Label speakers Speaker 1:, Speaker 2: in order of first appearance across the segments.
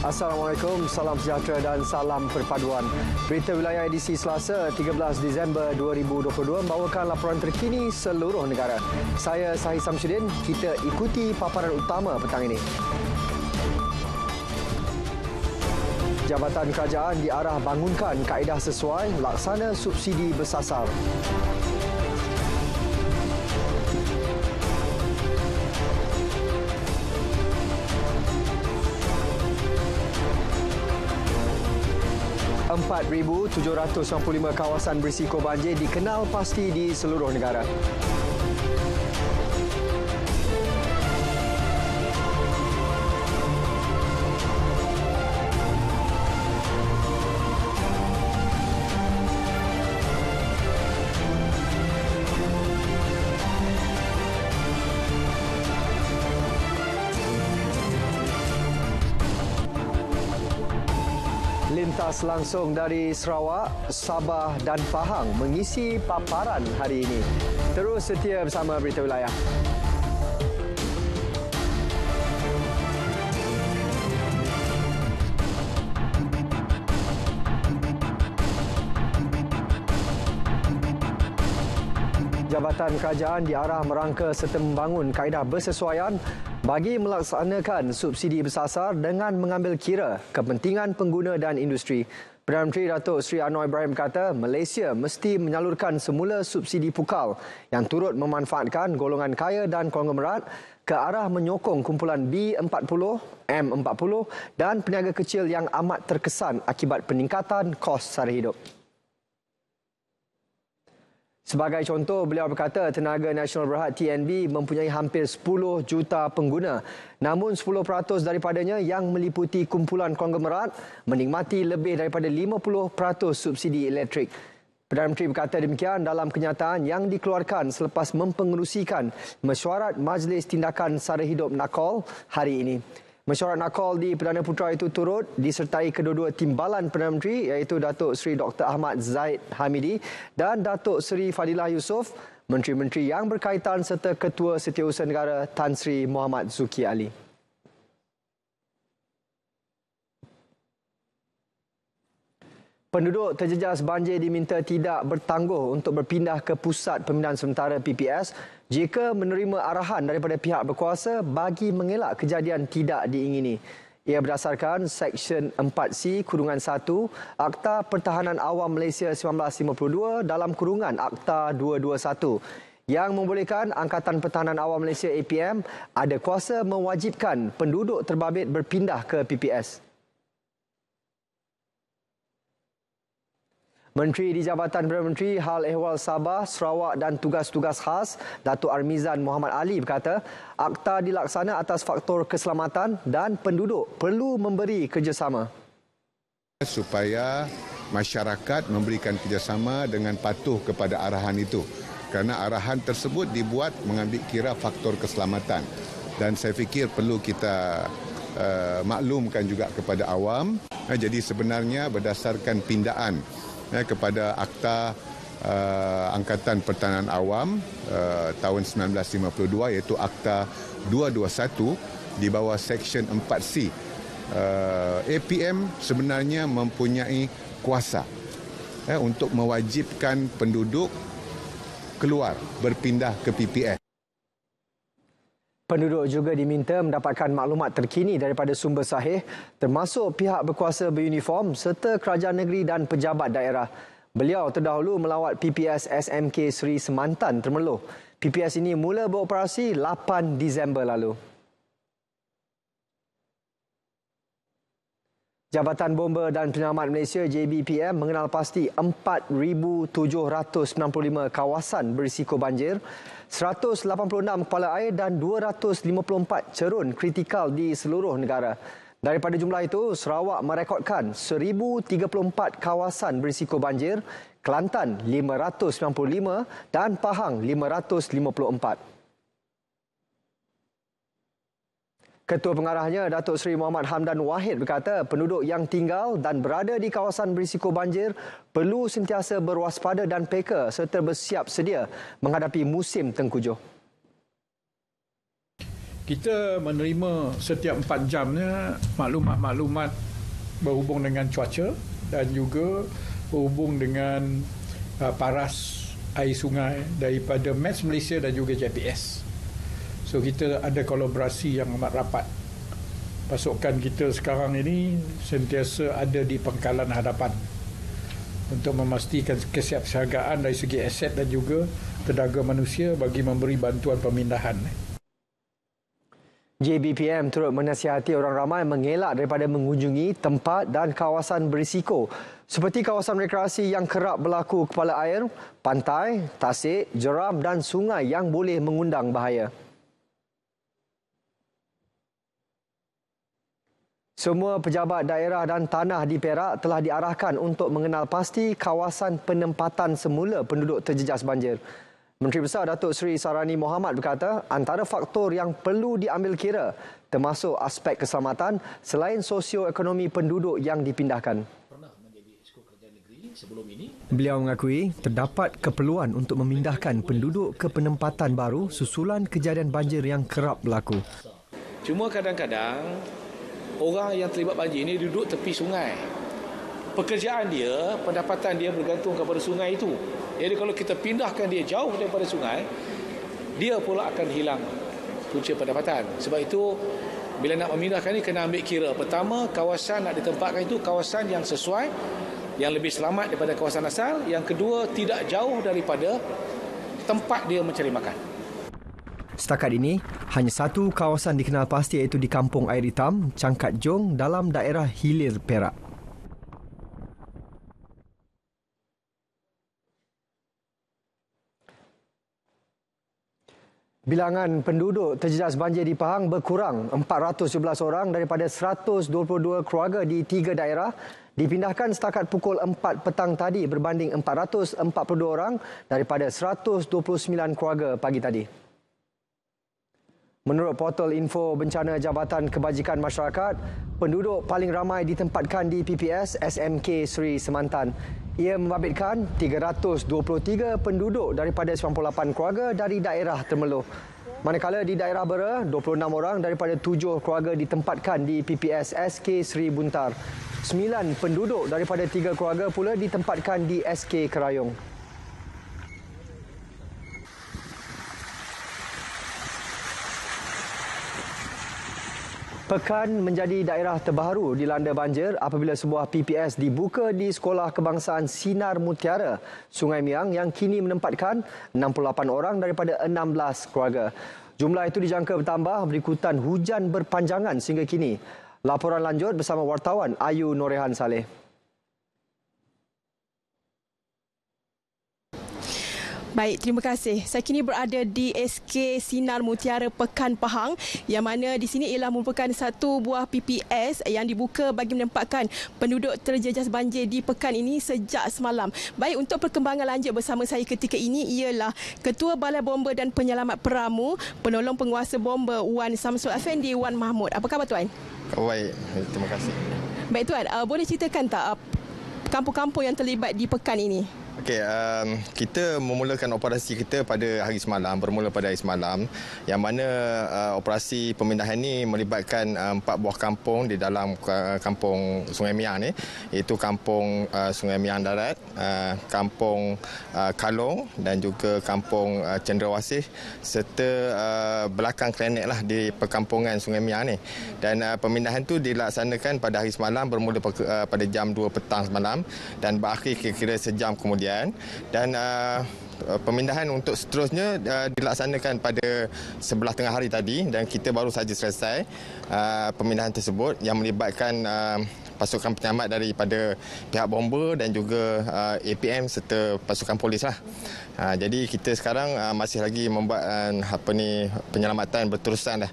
Speaker 1: Assalamualaikum, salam sejahtera dan salam perpaduan. Berita wilayah edisi Selasa 13 Disember 2022 membawakan laporan terkini seluruh negara. Saya Sahih Samsudin, kita ikuti paparan utama petang ini. Jabatan Kerajaan diarah bangunkan kaedah sesuai laksana subsidi bersasar. ...4,795 kawasan berisiko banjir dikenal pasti di seluruh negara. Lintas langsung dari Sarawak, Sabah dan Pahang mengisi paparan hari ini. Terus setia bersama Berita Wilayah. Jabatan Kerajaan diarah merangka serta membangun kaedah bersesuaian bagi melaksanakan subsidi bersasar dengan mengambil kira kepentingan pengguna dan industri. Perdana Menteri Datuk Seri Anwar Ibrahim berkata Malaysia mesti menyalurkan semula subsidi pukal yang turut memanfaatkan golongan kaya dan konglomerat ke arah menyokong kumpulan B40, M40 dan peniaga kecil yang amat terkesan akibat peningkatan kos sara hidup. Sebagai contoh, beliau berkata Tenaga Nasional Berhad TNB mempunyai hampir 10 juta pengguna. Namun 10% daripadanya yang meliputi kumpulan konglomerat menikmati lebih daripada 50% subsidi elektrik. Perdana Menteri berkata demikian dalam kenyataan yang dikeluarkan selepas mempengerusikan mesyuarat Majlis Tindakan Sara Hidup NAKOL hari ini. Mesyuarat NAKOL di Perdana Putra itu turut disertai kedua-dua timbalan Perdana Menteri iaitu Datuk Seri Dr. Ahmad Zahid Hamidi dan Datuk Seri Fadilah Yusof, menteri-menteri yang berkaitan serta Ketua Setiausaha Negara Tan Sri Muhammad Zuki Ali. Penduduk terjejas banjir diminta tidak bertangguh untuk berpindah ke Pusat Pemindahan Sementara PPS jika menerima arahan daripada pihak berkuasa bagi mengelak kejadian tidak diingini. Ia berdasarkan Seksyen 4C-1 Akta Pertahanan Awam Malaysia 1952 dalam kurungan Akta 221 yang membolehkan Angkatan Pertahanan Awam Malaysia APM ada kuasa mewajibkan penduduk terbabit berpindah ke PPS. Menteri di Jabatan Perdana Menteri Hal Ehwal Sabah, Sarawak dan Tugas-Tugas Khas, Datuk Armizan Muhammad Ali berkata, akta dilaksana atas faktor keselamatan dan penduduk perlu memberi kerjasama.
Speaker 2: Supaya masyarakat memberikan kerjasama dengan patuh kepada arahan itu. Kerana arahan tersebut dibuat mengambil kira faktor keselamatan. Dan saya fikir perlu kita maklumkan juga kepada awam. Jadi sebenarnya berdasarkan pindaan kepada Akta Angkatan Pertahanan Awam tahun 1952 iaitu Akta 221 di bawah Seksyen 4C. APM sebenarnya mempunyai kuasa untuk mewajibkan penduduk keluar berpindah ke PPS.
Speaker 1: Penduduk juga diminta mendapatkan maklumat terkini daripada sumber sahih termasuk pihak berkuasa beruniform serta kerajaan negeri dan pejabat daerah. Beliau terdahulu melawat PPS SMK Seri Semantan Temerloh. PPS ini mula beroperasi 8 Disember lalu. Jabatan Bomba dan Penyelamat Malaysia JBPM mengenal pasti 4,795 kawasan berisiko banjir, 186 kepala air dan 254 cerun kritikal di seluruh negara. Daripada jumlah itu, Sarawak merekodkan 1,034 kawasan berisiko banjir, Kelantan 595 dan Pahang 554. Ketua Pengarahnya, Datuk Seri Muhammad Hamdan Wahid berkata penduduk yang tinggal dan berada di kawasan berisiko banjir perlu sentiasa berwaspada dan peka serta bersiap sedia menghadapi musim tengkujuh.
Speaker 3: Kita menerima setiap 4 jamnya maklumat-maklumat berhubung dengan cuaca dan juga berhubung dengan paras air sungai daripada Mets Malaysia dan juga JPS. So kita ada kolaborasi yang amat rapat. Pasukan kita sekarang ini sentiasa ada di pangkalan hadapan untuk memastikan kesiapsiagaan dari segi aset dan juga tenaga manusia bagi memberi bantuan pemindahan.
Speaker 1: JBPM turut menasihati orang ramai mengelak daripada mengunjungi tempat dan kawasan berisiko seperti kawasan rekreasi yang kerap berlaku kepala air, pantai, tasik, jeram dan sungai yang boleh mengundang bahaya. Semua pejabat daerah dan tanah di Perak telah diarahkan untuk mengenal pasti kawasan penempatan semula penduduk terjejas banjir. Menteri Besar Datuk Seri Sarani Mohamad berkata antara faktor yang perlu diambil kira termasuk aspek keselamatan selain sosioekonomi penduduk yang dipindahkan. Beliau mengakui terdapat keperluan untuk memindahkan penduduk ke penempatan baru susulan kejadian banjir yang kerap berlaku.
Speaker 4: Cuma kadang-kadang orang yang terlibat banjir ini duduk tepi sungai. Pekerjaan dia, pendapatan dia bergantung kepada sungai itu. Jadi kalau kita pindahkan dia jauh daripada sungai, dia pula akan hilang punca pendapatan. Sebab itu, bila nak memindahkan ini, kena ambil kira. Pertama, kawasan nak ditempatkan itu kawasan yang sesuai, yang lebih selamat daripada kawasan asal. Yang kedua, tidak jauh daripada tempat dia mencari makan.
Speaker 1: Setakat ini, hanya satu kawasan dikenal pasti iaitu di Kampung Air Hitam, Cangkat Jong dalam daerah Hilir, Perak. Bilangan penduduk terjejas banjir di Pahang berkurang 417 orang daripada 122 keluarga di 3 daerah dipindahkan setakat pukul 4 petang tadi berbanding 442 orang daripada 129 keluarga pagi tadi. Menurut portal info bencana Jabatan Kebajikan Masyarakat, penduduk paling ramai ditempatkan di PPS SMK Seri Semantan. Ia membabitkan 323 penduduk daripada 98 keluarga dari daerah Temerloh. Manakala di daerah Bera, 26 orang daripada 7 keluarga ditempatkan di PPS SK Seri Buntar. 9 penduduk daripada 3 keluarga pula ditempatkan di SK Kerayong. Pekan menjadi daerah terbaru dilanda banjir apabila sebuah PPS dibuka di Sekolah Kebangsaan Sinar Mutiara, Sungai Miang yang kini menempatkan 68 orang daripada 16 keluarga. Jumlah itu dijangka bertambah berikutan hujan berpanjangan sehingga kini. Laporan lanjut bersama wartawan Ayu Norehan Saleh.
Speaker 5: Baik, terima kasih. Saya kini berada di SK Sinar Mutiara Pekan Pahang yang mana di sini ialah merupakan satu buah PPS yang dibuka bagi menempatkan penduduk terjejas banjir di pekan ini sejak semalam. Baik, untuk perkembangan lanjut bersama saya ketika ini ialah Ketua Balai Bomba dan Penyelamat Peramu, Penolong Penguasa Bomba Wan Samsul Effendi Wan Mahmud. Apa khabar Tuan?
Speaker 6: Baik, terima kasih.
Speaker 5: Baik Tuan, boleh ceritakan tak kampung-kampung yang terlibat di pekan ini?
Speaker 6: Okey, kita memulakan operasi kita pada hari semalam, bermula pada hari semalam, yang mana operasi pemindahan ini melibatkan 4 buah kampung di dalam kampung Sungai Miang ni, iaitu kampung Sungai Miang Darat, kampung Kalong dan juga kampung Cendrawasih serta belakang Klenek lah di perkampungan Sungai Miang ni. Dan pemindahan tu dilaksanakan pada hari semalam bermula pada jam 2 petang semalam dan berakhir kira-kira sejam kemudian. Dan pemindahan untuk seterusnya dilaksanakan pada sebelah tengah hari tadi dan kita baru saja selesai pemindahan tersebut yang melibatkan pasukan penyelamat daripada pihak bomba dan juga APM serta pasukan polis lah. Jadi kita sekarang masih lagi membuat penyelamatan berterusan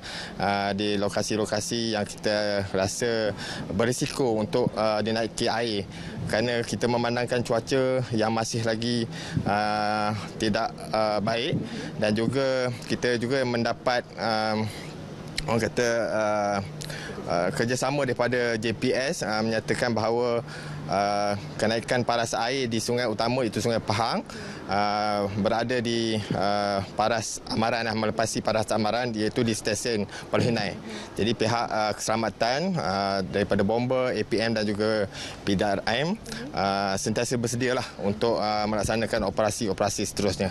Speaker 6: di lokasi-lokasi yang kita rasa berisiko untuk dinaiki air kerana kita memandangkan cuaca yang masih lagi tidak baik dan juga kita juga mendapat orang kata kerjasama daripada JPS menyatakan bahawa kenaikan paras air di sungai utama itu Sungai Pahang berada di paras amaran, melepasi paras amaran, iaitu di stesen Palhinai. Jadi pihak keselamatan daripada bomba, APM dan juga PDRM sentiasa bersedialah untuk melaksanakan operasi-operasi seterusnya.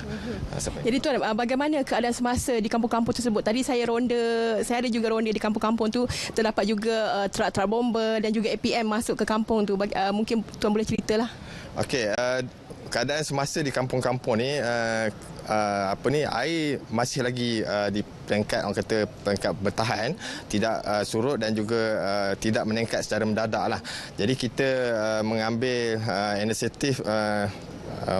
Speaker 5: Jadi Tuan, bagaimana keadaan semasa di kampung-kampung tersebut? Tadi saya ada juga ronda di kampung-kampung tu, terdapat juga trak-trak bomba dan juga APM masuk ke kampung tu. Mungkin Tuan boleh ceritalah.
Speaker 6: Okey, keadaan semasa di kampung-kampung ni air masih lagi di peringkat, orang kata peringkat bertahan, tidak surut dan juga tidak meningkat secara mendadak lah. Jadi kita mengambil inisiatif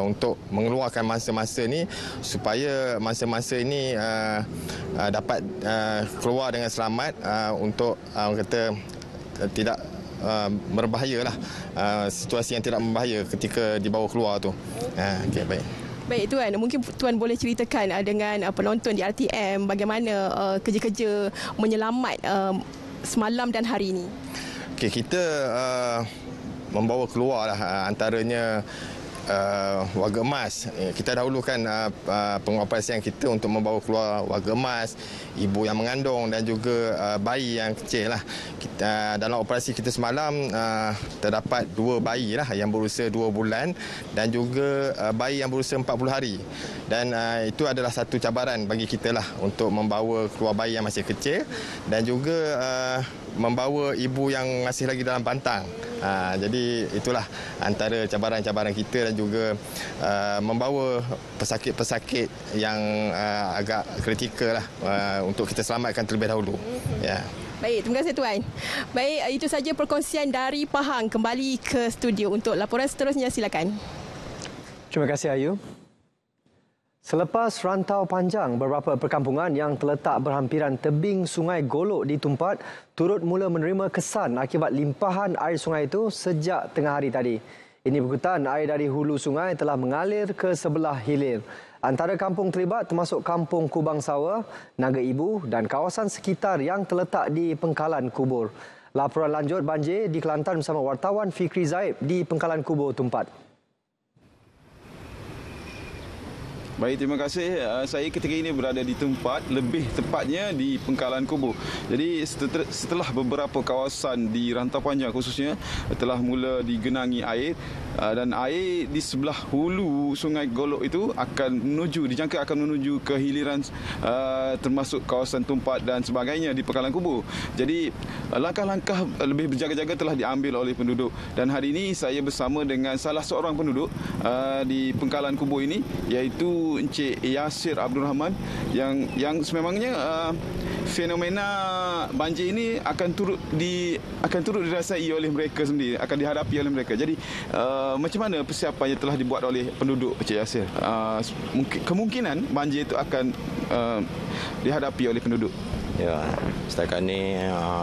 Speaker 6: untuk mengeluarkan mangsa-mangsa ni supaya mangsa-mangsa ini dapat keluar dengan selamat untuk, orang kata, tidak berbahayalah, situasi yang tidak berbahaya ketika dibawa keluar tu. Okey, baik.
Speaker 5: Baik Tuan, mungkin Tuan boleh ceritakan dengan penonton di RTM bagaimana kerja-kerja menyelamat semalam dan hari ini.
Speaker 6: Okey, kita membawa keluar lah antaranya warga emas. Kita dahulukan pengoperasian kita untuk membawa keluar warga emas, ibu yang mengandung dan juga bayi yang kecil lah. Kita, dalam operasi kita semalam terdapat 2 bayi lah yang berusia 2 bulan dan juga bayi yang berusia 40 hari. Dan itu adalah satu cabaran bagi kita lah untuk membawa keluar bayi yang masih kecil dan juga membawa ibu yang masih lagi dalam pantang. Jadi itulah antara cabaran-cabaran kita dan juga membawa pesakit-pesakit yang agak kritikal lah untuk kita selamatkan terlebih dahulu. Ya.
Speaker 5: Baik, terima kasih Tuan. Baik, itu saja perkongsian dari Pahang. Kembali ke studio untuk laporan seterusnya, silakan.
Speaker 1: Terima kasih Ayu. Selepas rantau panjang, beberapa perkampungan yang terletak berhampiran tebing Sungai Golok di Tumpat turut mula menerima kesan akibat limpahan air sungai itu sejak tengah hari tadi. Ini berikutan air dari hulu sungai telah mengalir ke sebelah hilir. Antara kampung terlibat termasuk Kampung Kubang Sawa, Naga Ibu dan kawasan sekitar yang terletak di Pengkalan Kubur. Laporan lanjut banjir di Kelantan bersama wartawan Fikri Zaib di Pengkalan Kubur Tumpat.
Speaker 7: Baik, terima kasih. Saya ketika ini berada di Tumpat, lebih tepatnya di Pengkalan Kubur. Jadi setelah beberapa kawasan di rantau panjang khususnya telah mula digenangi air dan air di sebelah hulu Sungai Golok itu dijangka akan menuju ke hiliran termasuk kawasan Tumpat dan sebagainya di Pengkalan Kubur. Jadi langkah-langkah lebih berjaga-jaga telah diambil oleh penduduk dan hari ini saya bersama dengan salah seorang penduduk di Pengkalan Kubur ini, iaitu Encik Yasir Abdul Rahman yang sememangnya fenomena banjir ini akan turut dirasai oleh mereka sendiri, akan dihadapi oleh mereka. Jadi macam mana persiapan yang telah dibuat oleh penduduk Encik Yasir? Kemungkinan banjir itu akan dihadapi oleh penduduk.
Speaker 8: Ya, setakat ni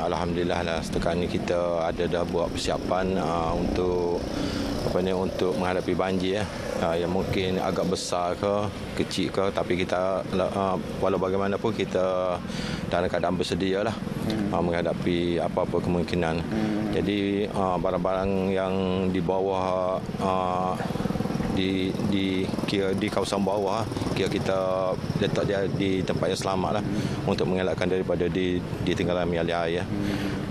Speaker 8: alhamdulillah lah, setakat ni kita ada dah buat persiapan untuk menghadapi banjir yang mungkin agak besar ke kecil ke, tapi kita walau bagaimanapun kita dalam keadaan bersedia lah menghadapi apa-apa kemungkinan. Jadi barang-barang yang di bawah di kawasan bawah kita letak dia di tempat yang selamat lah untuk mengelakkan daripada ditinggalkan oleh air.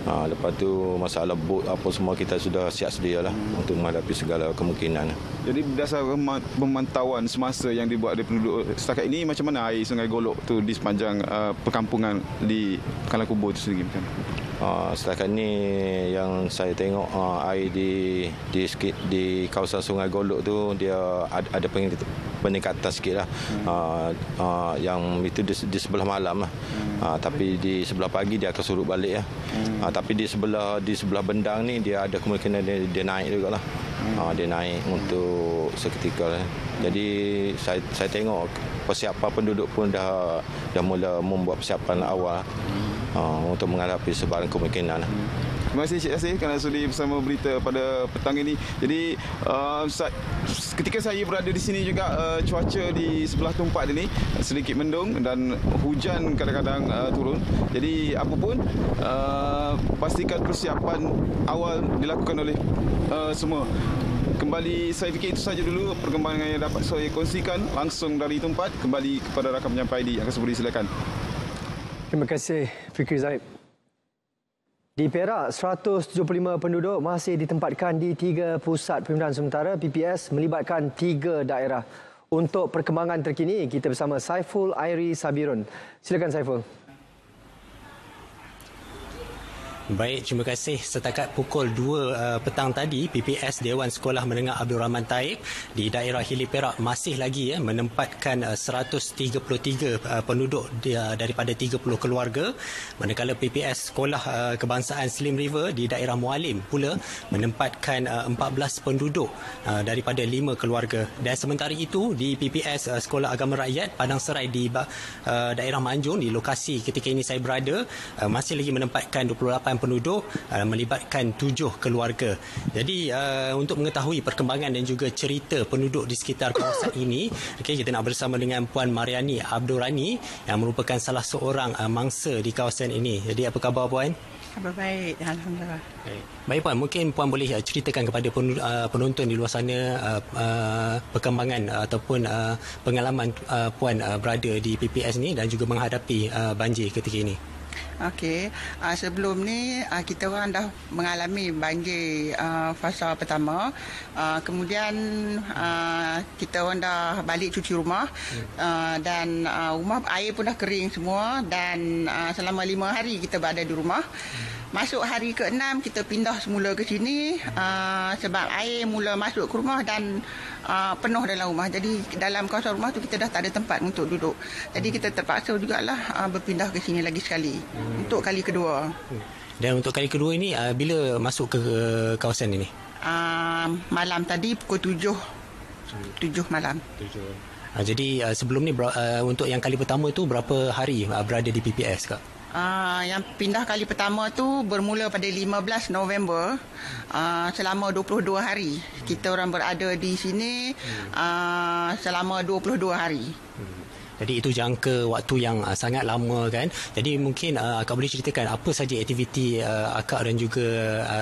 Speaker 8: Lepas tu masalah bot apa semua kita sudah siap sedia lah untuk menghadapi segala kemungkinan.
Speaker 7: Jadi berdasarkan pemantauan semasa yang dibuat oleh penduduk setakat ini, macam mana air Sungai Golok tu di sepanjang perkampungan di Pengkalan Kubur itu sendiri?
Speaker 8: Setakat ni yang saya tengok air di kawasan Sungai Golok tu dia ada peningkatan sikit lah. Yang itu di sebelah malam lah. Tapi di sebelah pagi dia akan surut balik lah. Tapi di sebelah bendang ni dia ada kemungkinan dia naik juga lah. Dia naik untuk seketika lah. Jadi saya tengok persiapan penduduk pun dah mula membuat persiapan awal untuk menghadapi sebarang kemungkinan.
Speaker 7: Terima kasih Cik Yasir kerana sudi bersama berita pada petang ini. Jadi ketika saya berada di sini juga cuaca di sebelah tempat ini sedikit mendung dan hujan kadang-kadang turun. Jadi apapun pastikan persiapan awal dilakukan oleh semua. Kembali saya fikir itu saja dulu perkembangan yang dapat saya kongsikan langsung dari tempat. Kembali kepada rakan penyampai di Angkasa Puri, silakan.
Speaker 1: Terima kasih Fikri Zaid. Di Perak, 175 penduduk masih ditempatkan di 3 pusat pembinaan sementara PPS melibatkan 3 daerah. Untuk perkembangan terkini, kita bersama Saiful Airi Sabirun. Silakan Saiful.
Speaker 9: Baik, terima kasih. Setakat pukul 2 petang tadi, PPS Dewan Sekolah Menengah Abdul Rahman Taib di daerah Hili Perak masih lagi menempatkan 133 penduduk daripada 30 keluarga. Manakala PPS Sekolah Kebangsaan Slim River di daerah Mualim pula menempatkan 14 penduduk daripada 5 keluarga. Dan sementara itu di PPS Sekolah Agama Rakyat Padang Serai di daerah Manjung, di lokasi ketika ini saya berada, masih lagi menempatkan 28 penduduk melibatkan 7 keluarga. Jadi untuk mengetahui perkembangan dan juga cerita penduduk di sekitar kawasan ini, kita nak bersama dengan Puan Mariani Abdul Rani yang merupakan salah seorang mangsa di kawasan ini. Jadi apa khabar Puan?
Speaker 10: Khabar baik, alhamdulillah.
Speaker 9: Baik Puan, mungkin Puan boleh ceritakan kepada penonton di luar sana perkembangan ataupun pengalaman Puan berada di PPS ni dan juga menghadapi banjir ketika ini.
Speaker 10: Okey, sebelum ni kita orang dah mengalami banjir fasa pertama. Kemudian kita orang dah balik cuci rumah dan rumah air pun dah kering semua dan selama 5 hari kita berada di rumah. Masuk hari ke-6 kita pindah semula ke sini sebab air mula masuk ke rumah dan penuh dalam rumah. Jadi dalam kawasan rumah tu kita dah tak ada tempat untuk duduk. Jadi kita terpaksa jugalah berpindah ke sini lagi sekali untuk kali kedua.
Speaker 9: Dan untuk kali kedua ini bila masuk ke kawasan ini?
Speaker 10: Malam tadi pukul 7 malam.
Speaker 9: Jadi sebelum ni untuk yang kali pertama tu berapa hari berada di PPS Kak?
Speaker 10: Yang pindah kali pertama tu bermula pada 15 November selama 22 hari. Kita orang berada di sini selama 22 hari.
Speaker 9: Jadi itu jangka waktu yang sangat lama kan. Jadi mungkin Akak boleh ceritakan apa saja aktiviti Akak dan juga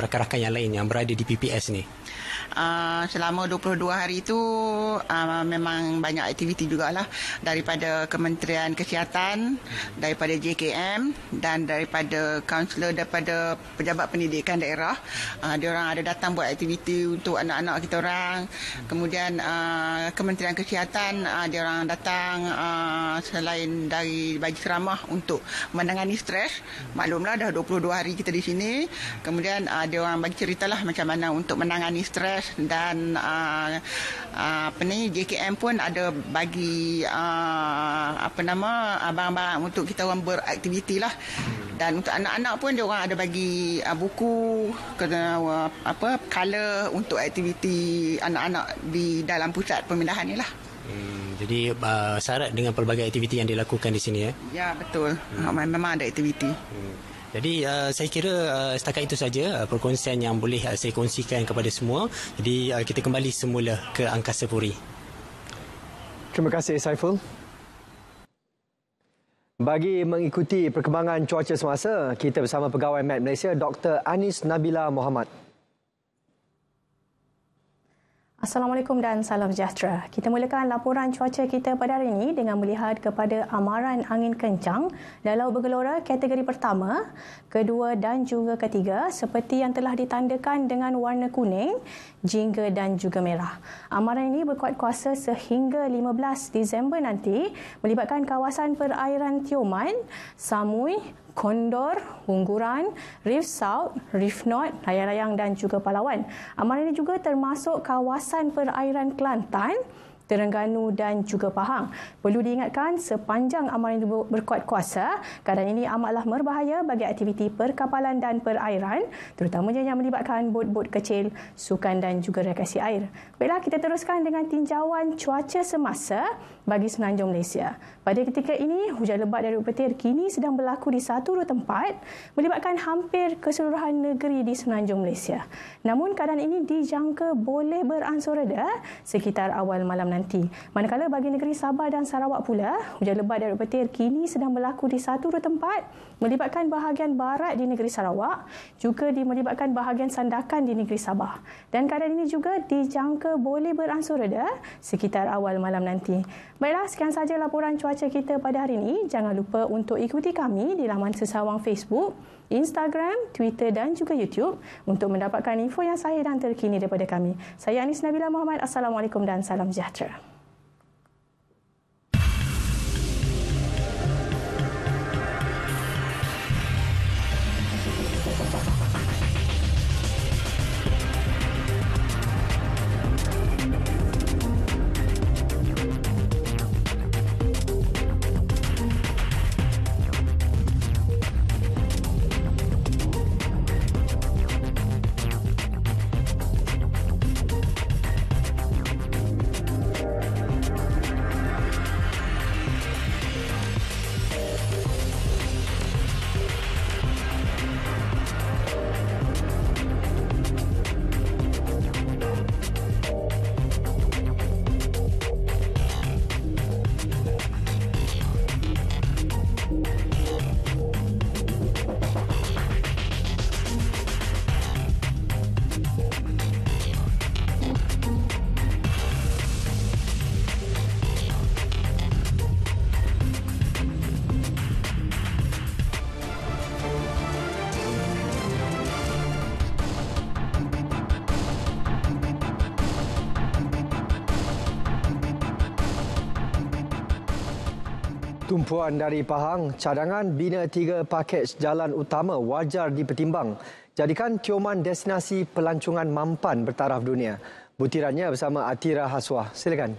Speaker 9: rakan-rakan yang lain yang berada di PPS ni?
Speaker 10: Selama 22 hari itu memang banyak aktiviti jugalah daripada Kementerian Kesihatan, daripada JKM dan daripada kaunselor, daripada pejabat pendidikan daerah. Diorang ada datang buat aktiviti untuk anak-anak kita orang. Kemudian Kementerian Kesihatan diorang datang selain dari bagi ceramah untuk menangani stres. Maklumlah dah 22 hari kita di sini. Kemudian diorang bagi ceritalah macam mana untuk menangani stres. Dan JKM pun ada bagi barang-barang untuk kita orang beraktiviti lah. Dan untuk anak-anak pun dia orang ada bagi buku color untuk aktiviti anak-anak di dalam pusat pemindahan ni lah.
Speaker 9: Jadi syarat dengan pelbagai aktiviti yang dilakukan di sini ya?
Speaker 10: Ya betul. Memang ada aktiviti.
Speaker 9: Jadi saya kira setakat itu saja perkongsian yang boleh saya kongsikan kepada semua. Jadi kita kembali semula ke Angkasa Puri.
Speaker 1: Terima kasih Saiful. Bagi mengikuti perkembangan cuaca semasa, kita bersama Pegawai Met Malaysia Dr. Anis Nabila Mohamad.
Speaker 11: Assalamualaikum dan salam sejahtera. Kita mulakan laporan cuaca kita pada hari ini dengan melihat kepada amaran angin kencang dan laut bergelora kategori pertama, kedua dan juga ketiga seperti yang telah ditandakan dengan warna kuning, jingga dan juga merah. Amaran ini berkuat kuasa sehingga 15 Disember nanti melibatkan kawasan perairan Tioman, Samui, Kondor, Bunguran, Reef South, Reef North, Layang-Layang dan juga Palawan. Amaran ini juga termasuk kawasan perairan Kelantan, Terengganu dan juga Pahang. Perlu diingatkan, sepanjang amaran itu berkuat kuasa, keadaan ini amatlah berbahaya bagi aktiviti perkapalan dan perairan, terutamanya yang melibatkan bot-bot kecil, sukan dan juga rekreasi air. Baiklah, kita teruskan dengan tinjauan cuaca semasa bagi Semenanjung Malaysia. Pada ketika ini, hujan lebat dari petir kini sedang berlaku di 1-2 tempat, melibatkan hampir keseluruhan negeri di Semenanjung Malaysia. Namun, keadaan ini dijangka boleh beransur reda sekitar awal malam nanti. Manakala bagi negeri Sabah dan Sarawak pula, hujan lebat dari petir kini sedang berlaku di 1-2 tempat, melibatkan bahagian barat di negeri Sarawak, juga melibatkan bahagian sandakan di negeri Sabah. Dan keadaan ini juga dijangka boleh beransur reda sekitar awal malam nanti. Baiklah, sekian sahaja laporan cuaca kita pada hari ini. Jangan lupa untuk ikuti kami di laman sesawang Facebook, Instagram, Twitter dan juga YouTube untuk mendapatkan info yang sahih dan terkini daripada kami. Saya Anis Nabila Muhammad. Assalamualaikum dan salam sejahtera.
Speaker 1: Tumpuan dari Pahang, cadangan bina 3 pakej jalan utama wajar dipertimbang. Jadikan Tioman destinasi pelancongan mampan bertaraf dunia. Butirannya bersama Atira Haswah. Silakan.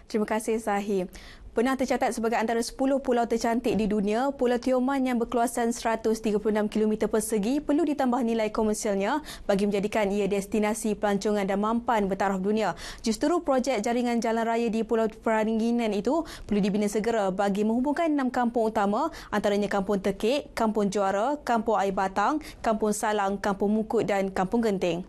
Speaker 5: Terima kasih, Zahir. Pernah tercatat sebagai antara 10 pulau tercantik di dunia, Pulau Tioman yang berkeluasan 136 km persegi perlu ditambah nilai komersialnya bagi menjadikan ia destinasi pelancongan dan mampan bertaraf dunia. Justru projek jaringan jalan raya di Pulau Peranginan itu perlu dibina segera bagi menghubungkan 6 kampung utama, antaranya Kampung Tekik, Kampung Juara, Kampung Air Batang, Kampung Salang, Kampung Mukut dan Kampung Genting.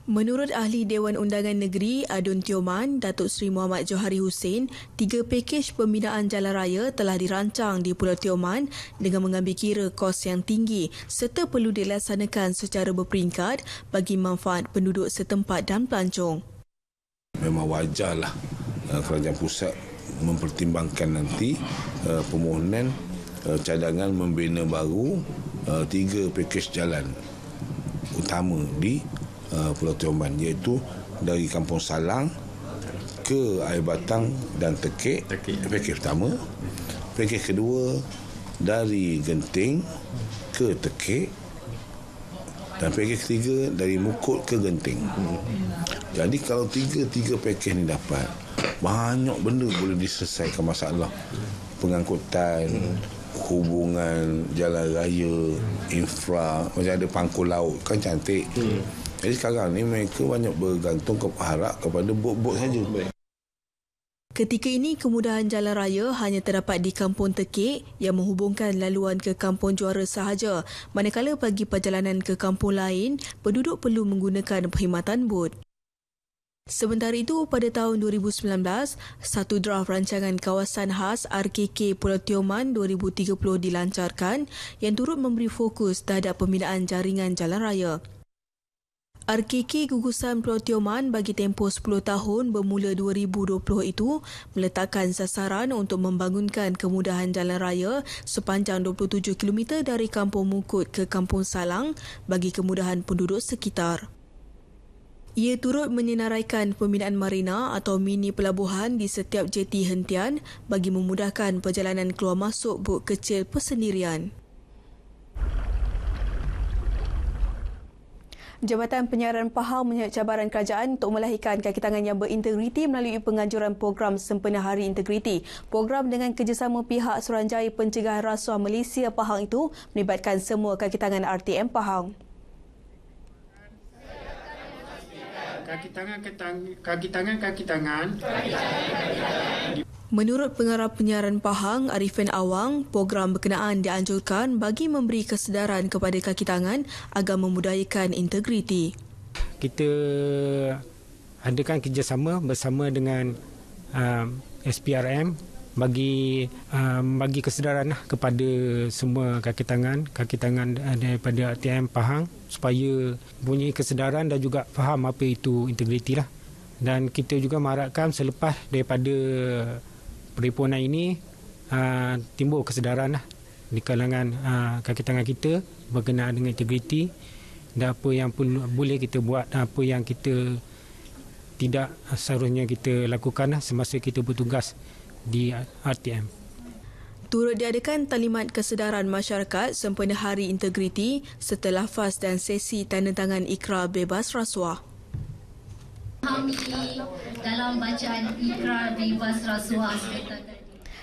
Speaker 5: Menurut Ahli Dewan Undangan Negeri Adun Tioman, Datuk Seri Muhammad Johari Hussein, 3 pakej pembinaan jalan raya telah dirancang di Pulau Tioman dengan mengambil kira kos yang tinggi serta perlu dilaksanakan secara berperingkat bagi manfaat penduduk setempat dan pelancong.
Speaker 12: Memang wajarlah kerajaan pusat mempertimbangkan nanti permohonan cadangan membina baru 3 pakej jalan utama di Pulau Tioman, iaitu dari Kampung Salang ke Air Batang dan Tekik, pakej pertama. Pakej kedua dari Genting ke Tekik dan pakej ketiga dari Mukut ke Genting. Jadi kalau tiga pakej ni dapat, banyak benda boleh diselesaikan masalah pengangkutan, hubungan jalan raya, infra, macam ada pangkul laut kan cantik. Jadi sekarang ni mereka banyak bergantung harap kepada bot-bot saja.
Speaker 5: Ketika ini, kemudahan jalan raya hanya terdapat di Kampung Tekik yang menghubungkan laluan ke Kampung Juara sahaja. Manakala bagi perjalanan ke kampung lain, penduduk perlu menggunakan perkhidmatan bot. Sementara itu, pada tahun 2019, satu draft rancangan kawasan khas RKK Pulau Tioman 2030 dilancarkan yang turut memberi fokus terhadap pembinaan jaringan jalan raya. RKK Gugusan Pulau Tioman bagi tempoh 10 tahun bermula 2020 itu meletakkan sasaran untuk membangunkan kemudahan jalan raya sepanjang 27 km dari Kampung Mukut ke Kampung Salang bagi kemudahan penduduk sekitar. Ia turut menyenaraikan pembinaan marina atau mini pelabuhan di setiap jeti hentian bagi memudahkan perjalanan keluar masuk bot kecil persendirian.
Speaker 11: Jabatan Penyiaran Pahang menyahut cabaran kerajaan untuk melahirkan kaki tangan yang berintegriti melalui penganjuran program Sempena Hari Integriti. Program dengan kerjasama pihak Suruhanjaya Pencegahan Rasuah Malaysia Pahang itu melibatkan semua kaki tangan RTM Pahang.
Speaker 13: Kaki tangan.
Speaker 11: Menurut Pengarah Penyiaran Pahang, Arifin Awang, program berkenaan dianjurkan bagi memberi kesedaran kepada kaki tangan agar memudayakan integriti.
Speaker 14: Kita adakan kerjasama bersama dengan SPRM bagi kesedaran kepada semua kaki tangan daripada RTM Pahang supaya punya kesedaran dan juga faham apa itu integriti lah. Dan kita juga mengharapkan selepas daripada perhimpunan ini timbul kesedaran lah di kalangan kaki tangan kita berkenaan dengan integriti dan apa yang boleh kita buat dan apa yang kita tidak seharusnya kita lakukan semasa kita bertugas di RTM.
Speaker 11: Turut diadakan talimat kesedaran masyarakat sempena Hari Integriti serta lafaz dan sesi tanda tangan ikrar bebas rasuah.
Speaker 15: Dalam bacaan ikrar bebas rasuah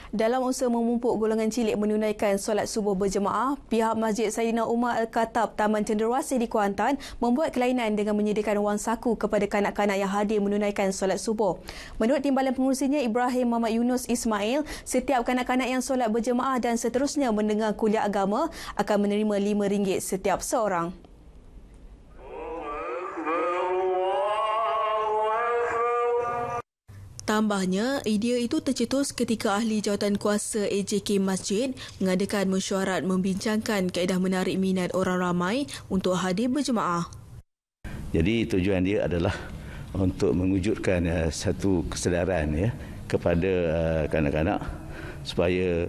Speaker 11: dalam usaha memupuk golongan cilik menunaikan solat subuh berjemaah, pihak Masjid Saidina Umar Al-Khattab Taman Cenderawasih di Kuantan membuat kelainan dengan menyediakan wang saku kepada kanak-kanak yang hadir menunaikan solat subuh. Menurut Timbalan Pengurusinya Ibrahim Muhammad Yunus Ismail, setiap kanak-kanak yang solat berjemaah dan seterusnya mendengar kuliah agama akan menerima RM5 setiap seorang. Tambahnya, idea itu tercetus ketika ahli jawatan kuasa AJK Masjid mengadakan mesyuarat membincangkan kaedah menarik minat orang ramai untuk hadir berjemaah.
Speaker 16: Jadi tujuan dia adalah untuk mewujudkan satu kesedaran kepada kanak-kanak supaya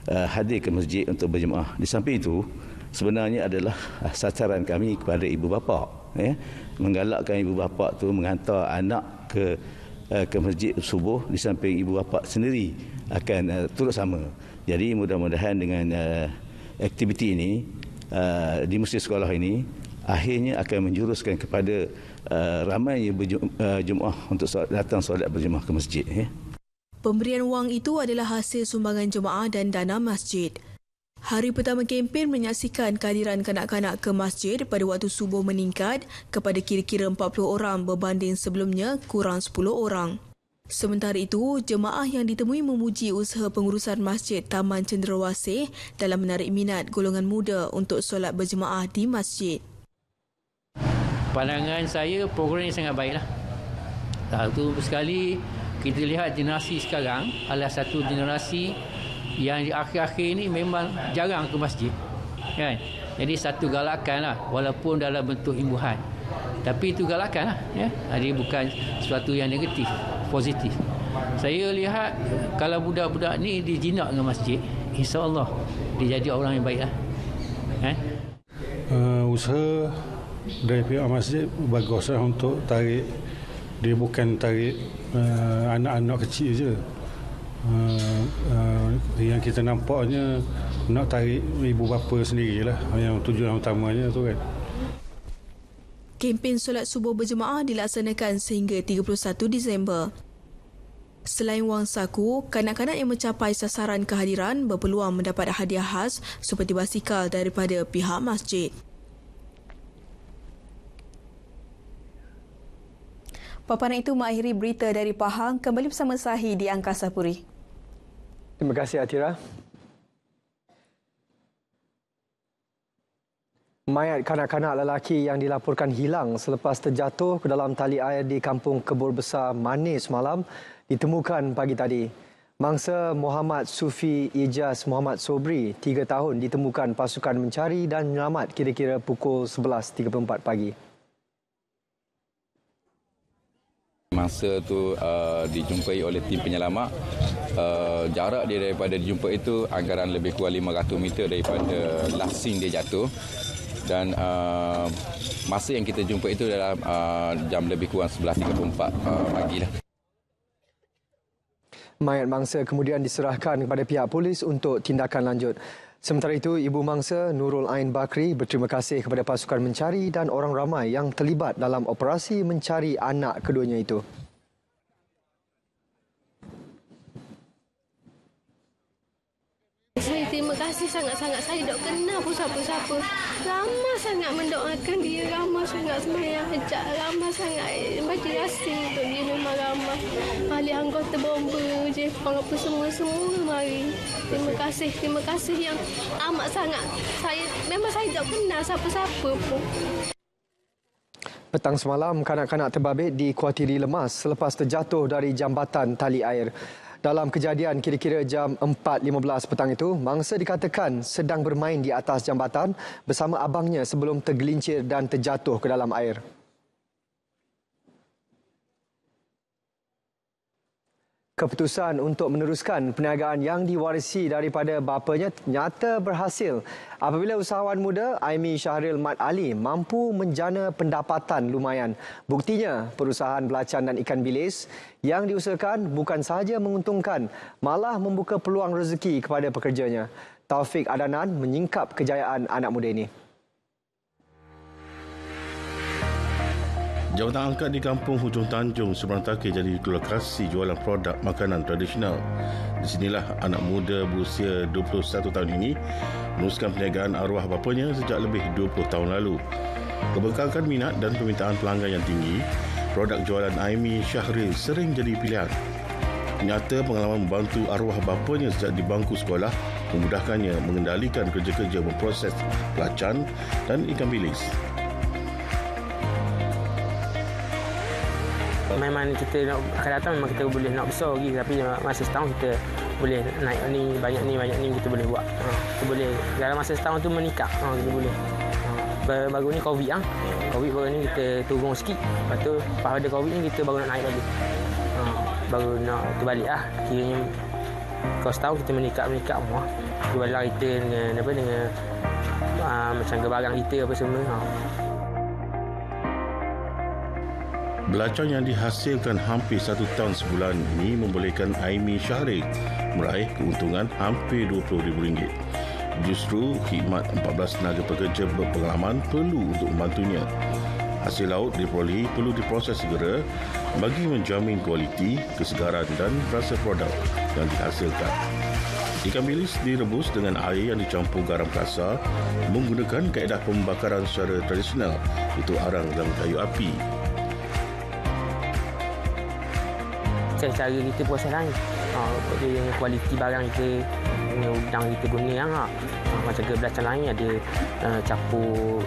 Speaker 16: hadir ke masjid untuk berjemaah. Di samping itu, sebenarnya adalah sasaran kami kepada ibu bapa, menggalakkan ibu bapa tu menghantar anak ke masjid subuh di samping ibu bapa sendiri akan turut sama. Jadi mudah-mudahan dengan aktiviti ini di masjid sekolah ini akhirnya akan menjuruskan kepada ramai jemaah untuk datang solat berjemaah ke masjid.
Speaker 11: Pemberian wang itu adalah hasil sumbangan jemaah dan dana masjid. Hari pertama kempen menyaksikan kehadiran kanak-kanak ke masjid pada waktu subuh meningkat kepada kira-kira 40 orang berbanding sebelumnya kurang 10 orang. Sementara itu, jemaah yang ditemui memuji usaha pengurusan Masjid Taman Cenderawasih dalam menarik minat golongan muda untuk solat berjemaah di masjid.
Speaker 17: Pandangan saya, program ini sangat baiklah. Satu sekali, kita lihat generasi sekarang adalah satu generasi yang di akhir-akhir ini memang jarang ke masjid, kan? Jadi satu galakan lah, walaupun dalam bentuk imbuhan, tapi itu galakan lah, Jadi bukan sesuatu yang negatif, positif. Saya lihat kalau budak-budak ni dijinak dengan masjid, insya-Allah dia jadi orang yang baik lah.
Speaker 18: Usaha dari pihak masjid baguslah untuk tarik, dia bukan tarik anak-anak kecil je. Yang kita nampaknya nak tarik ibu bapa sendirilah yang tujuan utamanya tu kan.
Speaker 11: Kempen solat subuh berjemaah dilaksanakan sehingga 31 Disember. Selain wang saku, kanak-kanak yang mencapai sasaran kehadiran berpeluang mendapat hadiah khas seperti basikal daripada pihak masjid. Paparan itu mengakhiri berita dari Pahang. Kembali bersama Sahi di Angkasa Puri.
Speaker 1: Terima kasih Atira. Mayat kanak-kanak lelaki yang dilaporkan hilang selepas terjatuh ke dalam tali air di Kampung Kebur Besar Manis semalam ditemukan pagi tadi. Mangsa Muhammad Sufi Ijaz Muhammad Sobri, 3 tahun, ditemukan pasukan mencari dan menyelamat kira-kira pukul 11.34 pagi.
Speaker 19: Masa tu dijumpai oleh tim penyelamat. Jarak dia daripada dijumpa itu anggaran lebih kurang 500 meter daripada lasing dia jatuh. Dan masa yang kita jumpa itu dalam jam lebih kurang 11.34 pagi lah.
Speaker 1: Mayat mangsa kemudian diserahkan kepada pihak polis untuk tindakan lanjut. Sementara itu, ibu mangsa Nurul Ain Bakri berterima kasih kepada pasukan mencari dan orang ramai yang terlibat dalam operasi mencari anak keduanya itu.
Speaker 20: Saya terima kasih sangat-sangat. Saya tak kenal pun siapa-siapa. Lama sangat mendoakan dia, lama sangat semayang hajat, lama sangat baca yasin untuk dia, memang lama. Ahli anggota bomba, Jepang apa semua mari. Terima kasih yang amat sangat. Saya tak kenal siapa-siapa pun.
Speaker 1: Petang semalam, kanak-kanak terbabit dikuatiri lemas selepas terjatuh dari jambatan tali air. Dalam kejadian kira-kira jam 4.15 petang itu, mangsa dikatakan sedang bermain di atas jambatan bersama abangnya sebelum tergelincir dan terjatuh ke dalam air. Keputusan untuk meneruskan perniagaan yang diwarisi daripada bapanya nyata berhasil apabila usahawan muda Aimi Syahril Mat Ali mampu menjana pendapatan lumayan. Buktinya, perusahaan belacan dan ikan bilis yang diusahakan bukan sahaja menguntungkan, malah membuka peluang rezeki kepada pekerjanya. Taufik Adanan menyingkap kejayaan anak muda ini.
Speaker 21: Jawatan angkat di kampung Hujung Tanjung, Seberang Takir jadi lokasi jualan produk makanan tradisional. Di sinilah anak muda berusia 21 tahun ini meneruskan perniagaan arwah bapanya sejak lebih 20 tahun lalu. Kebekalkan minat dan permintaan pelanggan yang tinggi, produk jualan Aimi Syahril sering jadi pilihan. Nyata pengalaman membantu arwah bapanya sejak di bangku sekolah memudahkannya mengendalikan kerja-kerja memproses belacan dan ikan bilis.
Speaker 14: Memang kita nak akan datang, memang kita boleh nak besar lagi, tapi masa setahun kita boleh naik ni banyak ni kita boleh buat. Kita boleh dalam masa setahun tu meningkat. Kita boleh. Baru ni Covid Covid baru ni kita turun sikit. Lepas tu pada Covid ni kita baru nak naik lagi. Baru nak terbalik kiranya kalau setahun kita meningkat semua. Jualan kita dengan macam barang kita apa semua.
Speaker 21: Belacan yang dihasilkan hampir 1 tahun sebulan ini membolehkan Aimi Syahril meraih keuntungan hampir RM20,000. Justru khidmat 14 tenaga pekerja berpengalaman perlu untuk membantunya. Hasil laut diperolehi perlu diproses segera bagi menjamin kualiti, kesegaran dan rasa produk yang dihasilkan. Ikan bilis direbus dengan air yang dicampur garam kasar menggunakan kaedah pembakaran secara tradisional, iaitu arang dalam kayu api.
Speaker 14: Cara kita proses lain. Dia kualiti barang kita, udang kita guna macam ke belacan lain ada capur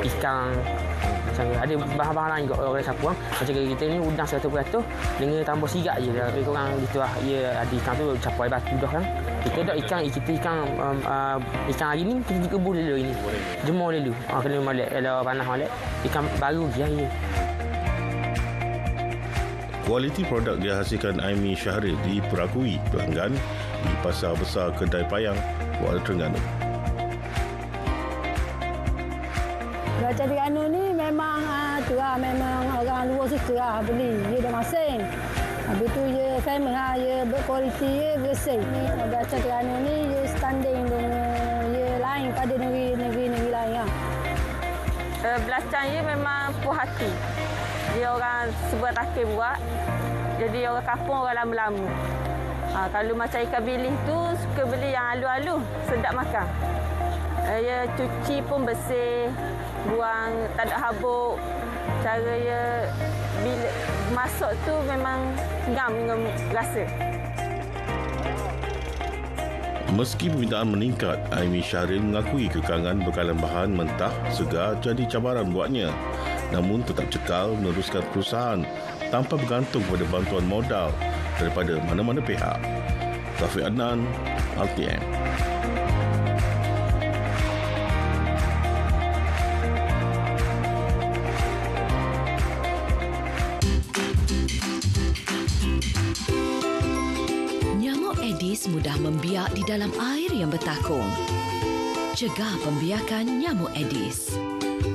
Speaker 14: ikan, macam ada bahan-bahan lain juga orang capur. Macam kita ni udang 100% dengan tambah sirat je. Lebih kurang gitu lah. Ia ada ikan tu capur air batu dah kan. Kita dah ikan hari ni kita dikebul dulu ini. Jemur dulu. Kena molek, kalau panas molek. Ikan baru je hari ni.
Speaker 21: Kualiti produk dihasilkan Aimi Syahril diperakui pelanggan di Pasar Besar Kedai Payang, Kuala Terengganu.
Speaker 22: Belacan Terengganu ni memang memang orang luar suka beli. Dia dah masing. Habis tu dia famous dia berkualiti, dia bersih. Belacan Terengganu ni dia standing dengan dia lain pada negeri-negeri lain.
Speaker 23: Belacan dia memang puas hati. Dia orang Seberang Takir buat. Jadi orang kampung orang lama-lama. Kalau macam ikan bilis tu suka beli yang alu-alu, sedap makan. Dia cuci pun bersih, buang tak ada habuk. Cara dia bila masuk tu memang ngam dengan rasa.
Speaker 21: Meski permintaan meningkat, Aimi Syahril mengakui kekangan bekalan bahan mentah segar jadi cabaran buatnya. Namun tetap cekal meneruskan perusahaan tanpa bergantung kepada bantuan modal daripada mana-mana pihak. Taufik Adnan, RTM.
Speaker 24: Nyamuk Aedes mudah membiak di dalam air yang bertakung. Cegah pembiakan nyamuk Aedes.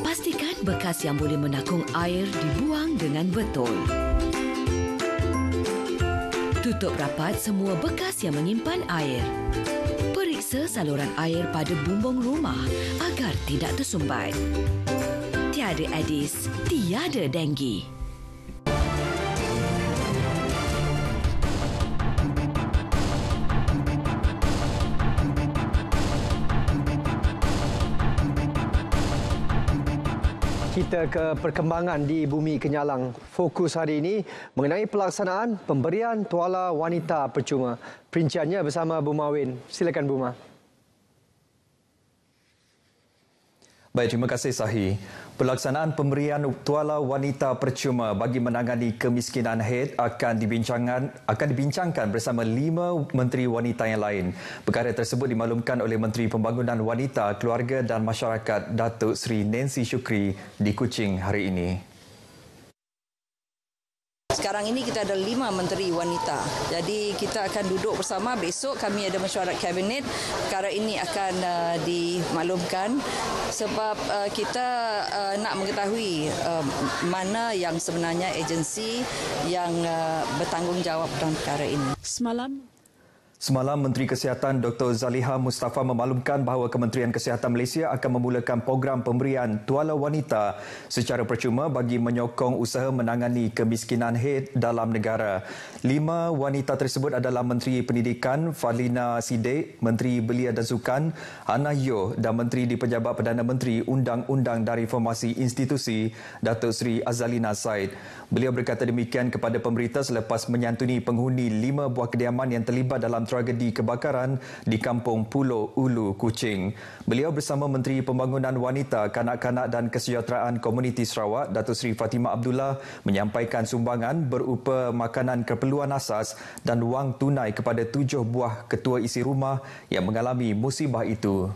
Speaker 24: Pastikan bekas yang boleh menakung air dibuang dengan betul. Tutup rapat semua bekas yang menyimpan air. Periksa saluran air pada bumbung rumah agar tidak tersumbat. Tiada Aedes, tiada denggi.
Speaker 1: Kita ke perkembangan di Bumi Kenyalang. Fokus hari ini mengenai pelaksanaan pemberian tuala wanita percuma. Perinciannya bersama Bu Mawin. Silakan Bu Ma.
Speaker 2: Baik, terima kasih Sahi. Pelaksanaan pemberian tuala wanita percuma bagi menangani kemiskinan haid akan dibincangkan bersama 5 menteri wanita yang lain. Perkara tersebut dimaklumkan oleh Menteri Pembangunan Wanita, Keluarga dan Masyarakat Datuk Seri Nancy Shukri di Kuching hari ini.
Speaker 3: Sekarang ini kita ada 5 menteri wanita. Jadi kita akan duduk bersama. Besok kami ada mesyuarat kabinet. Perkara ini akan dimaklumkan sebab kita nak mengetahui mana yang sebenarnya agensi yang bertanggungjawab dalam perkara ini.
Speaker 2: Semalam, Menteri Kesihatan Dr. Zaliha Mustafa memaklumkan bahawa Kementerian Kesihatan Malaysia akan memulakan program pemberian tuala wanita secara percuma bagi menyokong usaha menangani kemiskinan haid dalam negara. 5 wanita tersebut adalah Menteri Pendidikan Fadlina Siddiq, Menteri Belia dan Sukan Hannah Yeoh dan Menteri di Pejabat Perdana Menteri Undang-Undang dan Reformasi Institusi Datuk Seri Azalina Said. Beliau berkata demikian kepada pemberita selepas menyantuni penghuni 5 buah kediaman yang terlibat dalam tragedi kebakaran di Kampung Pulau Ulu, Kuching. Beliau bersama Menteri Pembangunan Wanita, Kanak-kanak dan Kesejahteraan Komuniti Sarawak, Datuk Seri Fatimah Abdullah menyampaikan sumbangan berupa makanan keperluan asas dan wang tunai kepada 7 buah ketua isi rumah yang mengalami musibah itu.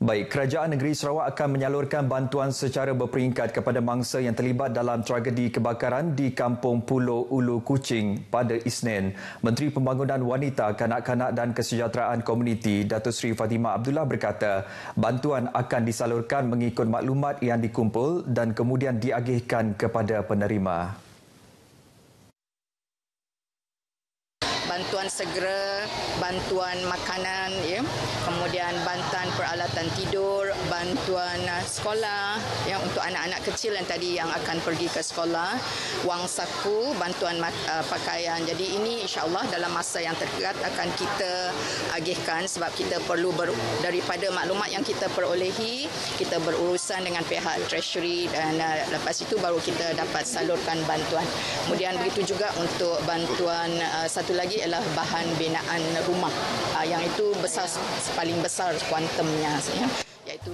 Speaker 2: Baik, Kerajaan Negeri Sarawak akan menyalurkan bantuan secara berperingkat kepada mangsa yang terlibat dalam tragedi kebakaran di Kampung Pulau Ulu, Kuching pada Isnin. Menteri Pembangunan Wanita, Kanak-kanak dan Kesejahteraan Komuniti, Datuk Seri Fatimah Abdullah berkata, bantuan akan disalurkan mengikut maklumat yang dikumpul dan kemudian diagihkan kepada penerima.
Speaker 3: Bantuan segera, bantuan makanan, kemudian bantuan peralatan tidur, bantuan sekolah untuk anak-anak kecil yang tadi yang akan pergi ke sekolah, wang saku, bantuan pakaian. Jadi ini insya-Allah dalam masa yang terdekat akan kita agihkan sebab kita perlu daripada maklumat yang kita perolehi, kita berurusan dengan pihak Treasury dan lepas itu baru kita dapat salurkan bantuan. Kemudian begitu juga untuk bantuan satu lagi ialah bahan binaan rumah yang itu besar, paling besar kuantumnya.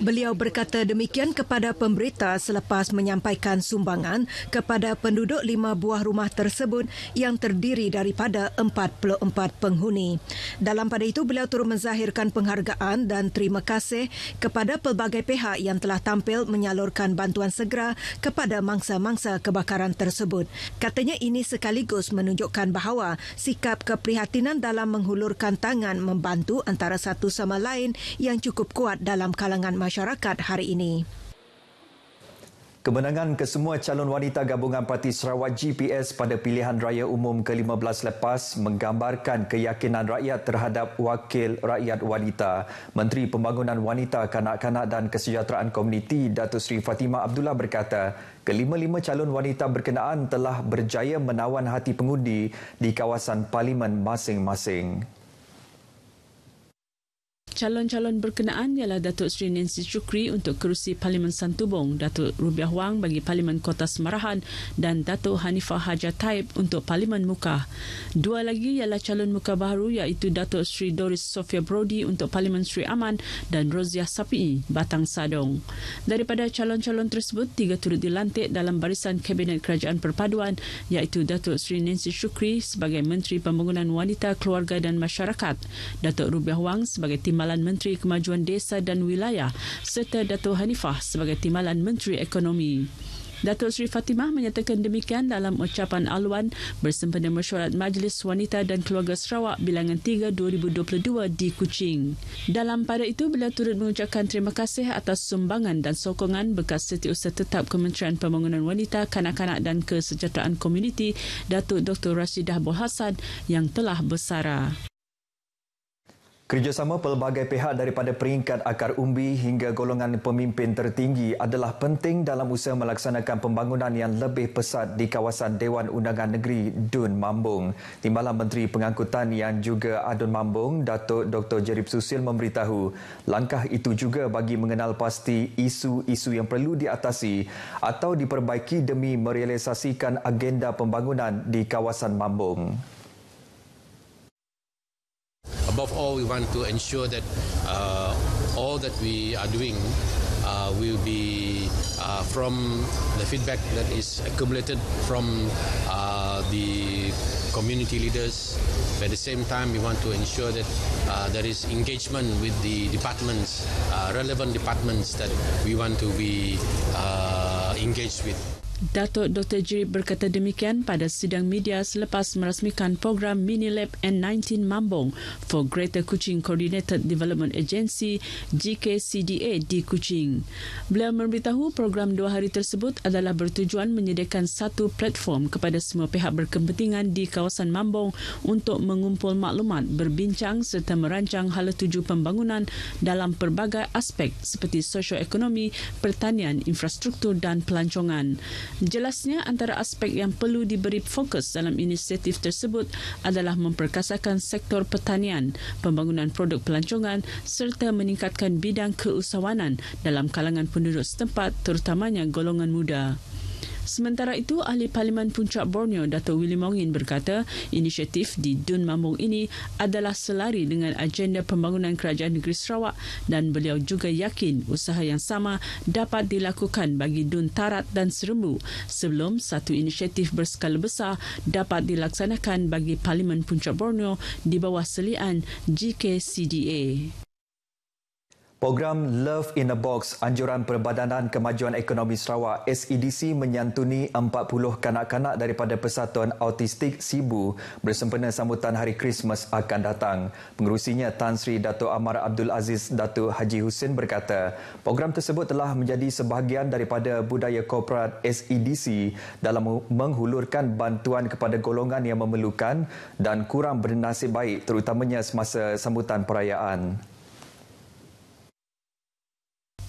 Speaker 4: Beliau berkata demikian kepada pemberita selepas menyampaikan sumbangan kepada penduduk 5 buah rumah tersebut yang terdiri daripada 44 penghuni. Dalam pada itu, beliau turut menzahirkan penghargaan dan terima kasih kepada pelbagai pihak yang telah tampil menyalurkan bantuan segera kepada mangsa-mangsa kebakaran tersebut. Katanya ini sekaligus menunjukkan bahawa sikap keprihatinan dalam menghulurkan tangan membantu antara satu sama lain yang cukup kuat dalam kalangan masyarakat hari ini.
Speaker 2: Kemenangan kesemua calon wanita gabungan Parti Sarawak GPS pada pilihan raya umum ke-15 lepas menggambarkan keyakinan rakyat terhadap wakil rakyat wanita. Menteri Pembangunan Wanita, Kanak-kanak dan Kesejahteraan Komuniti Datuk Seri Fatimah Abdullah berkata, kelima-lima calon wanita berkenaan telah berjaya menawan hati pengundi di kawasan parlimen masing-masing.
Speaker 6: Calon-calon berkenaan ialah Datuk Seri Nancy Shukri untuk kerusi Parlimen Santubong, Datuk Rubiah Wang bagi Parlimen Kota Semarahan dan Datuk Hanifah Haja Taib untuk Parlimen Mukah. 2 lagi ialah calon muka baru iaitu Datuk Seri Doris Sofia Brody untuk Parlimen Sri Aman dan Roziah Sapi, Batang Sadong. Daripada calon-calon tersebut, 3 turut dilantik dalam barisan Kabinet Kerajaan Perpaduan iaitu Datuk Seri Nancy Shukri sebagai Menteri Pembangunan Wanita, Keluarga dan Masyarakat, Datuk Rubiah Wang sebagai Timbalan Menteri Kemajuan Desa dan Wilayah serta Datuk Hanifah sebagai Timbalan Menteri Ekonomi. Datuk Seri Fatimah menyatakan demikian dalam ucapan aluan bersempena mesyuarat Majlis Wanita dan Keluarga Sarawak bilangan 3 2022 di Kuching. Dalam pada itu, beliau turut mengucapkan terima kasih atas sumbangan dan sokongan bekas Setiausaha Tetap Kementerian Pembangunan Wanita, Kanak-kanak dan Kesejahteraan Komuniti Datuk Dr. Rashidah Bolhasan yang telah bersara.
Speaker 2: Kerjasama pelbagai pihak daripada peringkat akar umbi hingga golongan pemimpin tertinggi adalah penting dalam usaha melaksanakan pembangunan yang lebih pesat di kawasan Dewan Undangan Negeri Dun Mambung. Timbalan Menteri Pengangkutan yang juga Adun Mambung, Datuk Dr. Jerib Susil memberitahu langkah itu juga bagi mengenal pasti isu-isu yang perlu diatasi atau diperbaiki demi merealisasikan agenda pembangunan di kawasan Mambung.
Speaker 7: Above all, we want to ensure that all that we are doing will be from the feedback that is accumulated from the community leaders. At the same time, we want to ensure that there is engagement with the departments, relevant departments that we want to be engaged with.
Speaker 6: Datuk Dr. Jerib berkata demikian pada sidang media selepas merasmikan program Mini Lab N19 Mambung for Greater Kuching Coordinated Development Agency GKCDA di Kuching. Beliau memberitahu program 2 hari tersebut adalah bertujuan menyediakan satu platform kepada semua pihak berkepentingan di kawasan Mambung untuk mengumpul maklumat, berbincang serta merancang hala tuju pembangunan dalam pelbagai aspek seperti sosioekonomi, pertanian, infrastruktur dan pelancongan. Jelasnya antara aspek yang perlu diberi fokus dalam inisiatif tersebut adalah memperkasakan sektor pertanian, pembangunan produk pelancongan serta meningkatkan bidang keusahawanan dalam kalangan penduduk setempat terutamanya golongan muda. Sementara itu, Ahli Parlimen Puncak Borneo Datuk Willy Mongin berkata inisiatif di Dun Mambung ini adalah selari dengan agenda pembangunan Kerajaan Negeri Sarawak dan beliau juga yakin usaha yang sama dapat dilakukan bagi Dun Tarat dan Serembu sebelum satu inisiatif berskala besar dapat dilaksanakan bagi Parlimen Puncak Borneo di bawah selian GKCDA.
Speaker 2: Program Love in a Box Anjuran Perbadanan Kemajuan Ekonomi Sarawak SEDC menyantuni 40 kanak-kanak daripada Persatuan Autistik Sibu bersempena sambutan Hari Krismas akan datang. Pengerusinya Tan Sri Dato' Amar Abdul Aziz Datuk Haji Hussein berkata, program tersebut telah menjadi sebahagian daripada budaya korporat SEDC dalam menghulurkan bantuan kepada golongan yang memerlukan dan kurang bernasib baik terutamanya semasa sambutan perayaan.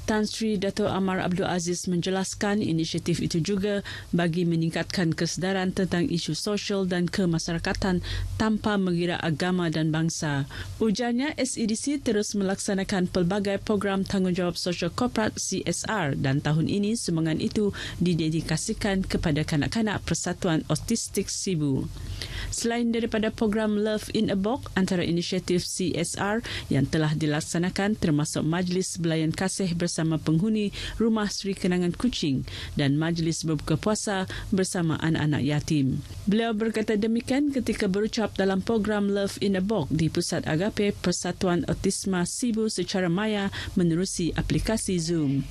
Speaker 6: Tan Sri Dato' Amar Abdul Aziz menjelaskan inisiatif itu juga bagi meningkatkan kesedaran tentang isu sosial dan kemasyarakatan tanpa mengira agama dan bangsa. Ujarnya, SEDC terus melaksanakan pelbagai program tanggungjawab sosial korporat CSR dan tahun ini sumbangan itu didedikasikan kepada kanak-kanak Persatuan Autistik Sibu. Selain daripada program Love in a Box, antara inisiatif CSR yang telah dilaksanakan termasuk Majlis Belayan Kasih bersama penghuni Rumah Sri Kenangan Kuching dan Majlis Berbuka Puasa bersama anak-anak yatim. Beliau berkata demikian ketika berucap dalam program Love in a Box di Pusat Agape Persatuan Autisma Sibu secara maya menerusi aplikasi Zoom.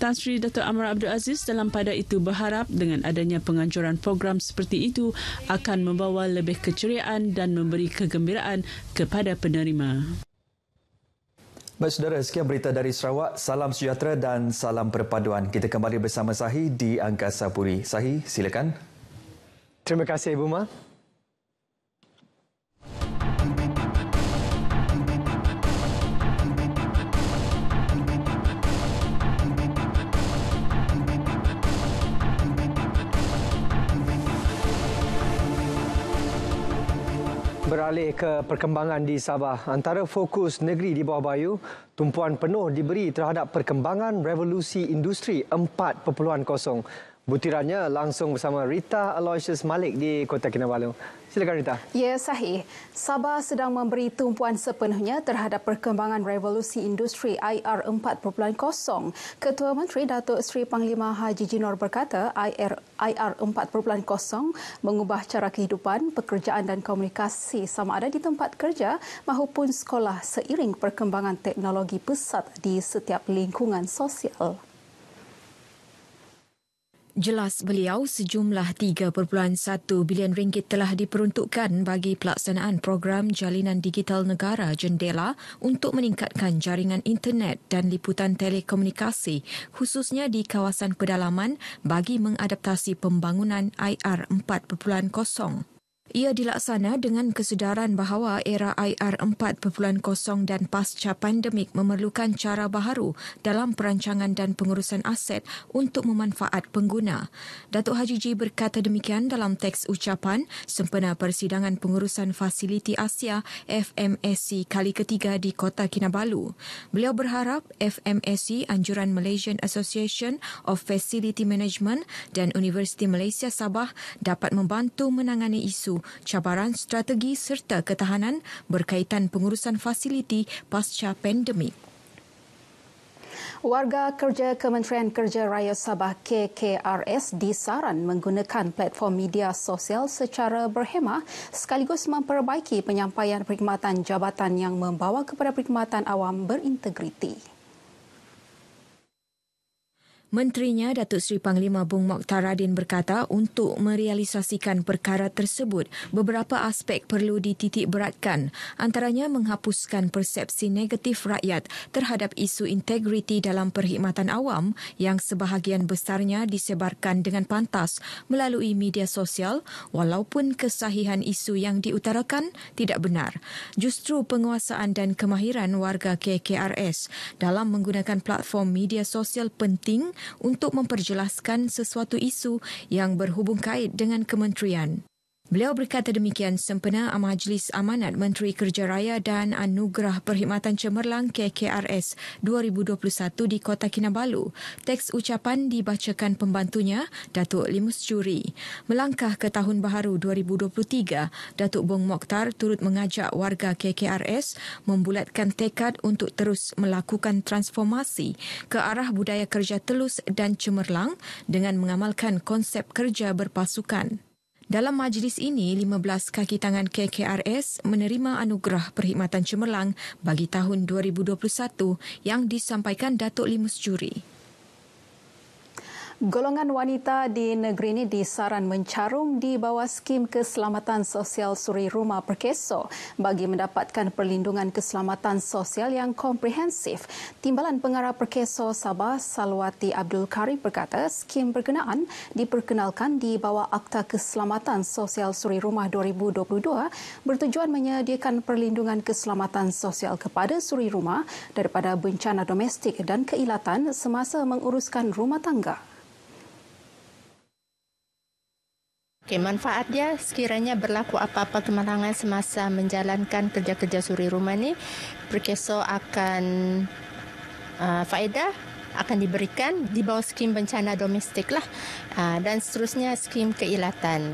Speaker 6: Tan Sri Dato' Amar Abdul Aziz dalam pada itu berharap dengan adanya penganjuran program seperti itu akan membawa lebih keceriaan dan memberi kegembiraan kepada penerima.
Speaker 2: Baik saudara, sekian berita dari Sarawak. Salam sejahtera dan salam perpaduan. Kita kembali bersama Sahi di Angkasa Puri. Sahi, silakan.
Speaker 1: Terima kasih Ibu Ma. Beralih ke perkembangan di Sabah, antara fokus negeri di bawah bayu, tumpuan penuh diberi terhadap perkembangan revolusi industri 4.0. Butirannya langsung bersama Rita Aloysius Malik di Kota Kinabalu. Silakan Rita.
Speaker 8: Ya, sahih. Sabah sedang memberi tumpuan sepenuhnya terhadap perkembangan revolusi industri IR 4.0. Ketua Menteri Datuk Seri Panglima Haji Jinor berkata IR 4.0 mengubah cara kehidupan, pekerjaan dan komunikasi sama ada di tempat kerja maupun sekolah seiring perkembangan teknologi pesat di setiap lingkungan sosial.
Speaker 4: Jelas beliau, sejumlah 3.1 bilion ringgit telah diperuntukkan bagi pelaksanaan program Jalinan Digital Negara Jendela untuk meningkatkan jaringan internet dan liputan telekomunikasi, khususnya di kawasan pedalaman bagi mengadaptasi pembangunan IR 4.0. Ia dilaksana dengan kesedaran bahawa era IR 4.0 dan pasca pandemik memerlukan cara baharu dalam perancangan dan pengurusan aset untuk memanfaat pengguna. Datuk Haji G berkata demikian dalam teks ucapan sempena persidangan pengurusan Fasiliti Asia FMSC kali ketiga di Kota Kinabalu. Beliau berharap FMSC, Anjuran Malaysian Association of Facility Management dan Universiti Malaysia Sabah dapat membantu menangani isu cabaran strategi serta ketahanan berkaitan pengurusan fasiliti pasca pandemik.
Speaker 8: Warga kerja Kementerian Kerja Raya Sabah KKRS disaran menggunakan platform media sosial secara berhemah sekaligus memperbaiki penyampaian perkhidmatan jabatan yang membawa kepada perkhidmatan awam berintegriti. Menterinya Datuk Seri Panglima Bung Mokhtar Radin berkata untuk merealisasikan perkara tersebut, beberapa aspek perlu dititik beratkan, antaranya menghapuskan persepsi negatif rakyat terhadap isu integriti dalam perkhidmatan awam yang sebahagian besarnya disebarkan dengan pantas melalui media sosial walaupun kesahihan isu yang diutarakan tidak benar. Justru penguasaan dan kemahiran warga KKRS dalam menggunakan platform media sosial penting untuk memperjelaskan sesuatu isu yang berhubung kait dengan kementerian. Beliau berkata demikian sempena Majlis Amanat Menteri Kerja Raya dan Anugerah Perkhidmatan Cemerlang KKRS 2021 di Kota Kinabalu. Teks ucapan dibacakan pembantunya, Datuk Limus Juri. Melangkah ke Tahun Baharu 2023, Datuk Bung Mokhtar turut mengajak warga KKRS membulatkan tekad untuk terus melakukan transformasi ke arah budaya kerja telus dan cemerlang dengan mengamalkan konsep kerja berpasukan. Dalam majlis ini, 15 kaki tangan KKRS menerima anugerah perkhidmatan cemerlang bagi tahun 2021 yang disampaikan Datuk Limus Juri. Golongan wanita di negeri ini disaran mencarum di bawah skim keselamatan sosial suri rumah Perkeso bagi mendapatkan perlindungan keselamatan sosial yang komprehensif. Timbalan Pengarah Perkeso Sabah Salwati Abdul Karim berkata skim berkenaan diperkenalkan di bawah Akta Keselamatan Sosial Suri Rumah 2022 bertujuan menyediakan perlindungan keselamatan sosial kepada suri rumah daripada bencana domestik dan keilatan semasa menguruskan rumah tangga.
Speaker 5: Manfaat dia sekiranya berlaku apa-apa kemalangan semasa menjalankan kerja-kerja suri rumah ni, Perkeso akan faedah akan diberikan di bawah skim bencana domestik lah dan seterusnya skim keilatan.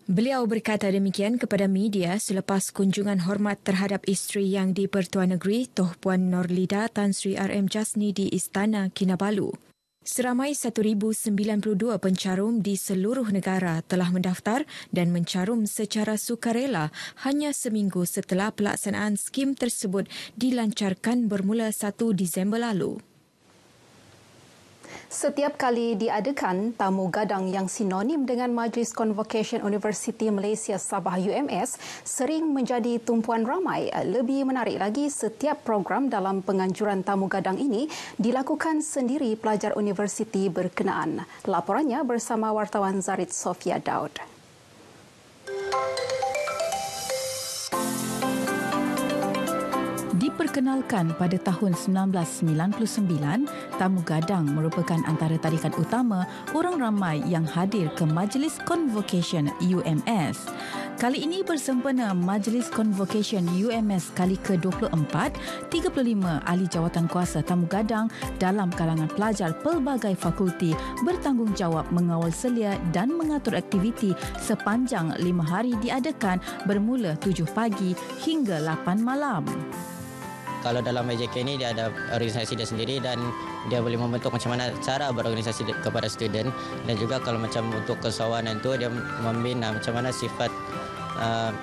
Speaker 4: Beliau berkata demikian kepada media selepas kunjungan hormat terhadap isteri yang di-Pertuan Negeri Toh Puan Norlida Tan Sri RM Jasni di Istana Kinabalu. Seramai 1,092 pencarum di seluruh negara telah mendaftar dan mencarum secara sukarela hanya seminggu setelah pelaksanaan skim tersebut dilancarkan bermula 1 Disember lalu. Setiap kali diadakan tamu gadang yang sinonim dengan Majlis Convocation Universiti Malaysia Sabah UMS sering menjadi tumpuan ramai. Lebih menarik lagi, setiap program dalam penganjuran tamu gadang ini dilakukan sendiri pelajar universiti berkenaan. Laporannya bersama wartawan Zarid Sofia Daud.
Speaker 9: Diperkenalkan pada tahun 1999, tamu gadang merupakan antara tarikan utama orang ramai yang hadir ke Majlis Convocation UMS. Kali ini bersempena Majlis Convocation UMS kali ke-24, 35 ahli jawatankuasa tamu gadang dalam kalangan pelajar pelbagai fakulti bertanggungjawab mengawal selia dan mengatur aktiviti sepanjang 5 hari diadakan bermula 7 pagi hingga 8 malam.
Speaker 10: Kalau dalam AJK ni dia ada organisasi dia sendiri dan dia boleh membentuk macam mana cara berorganisasi kepada student, dan juga kalau macam untuk kesawanan tu dia membina macam mana sifat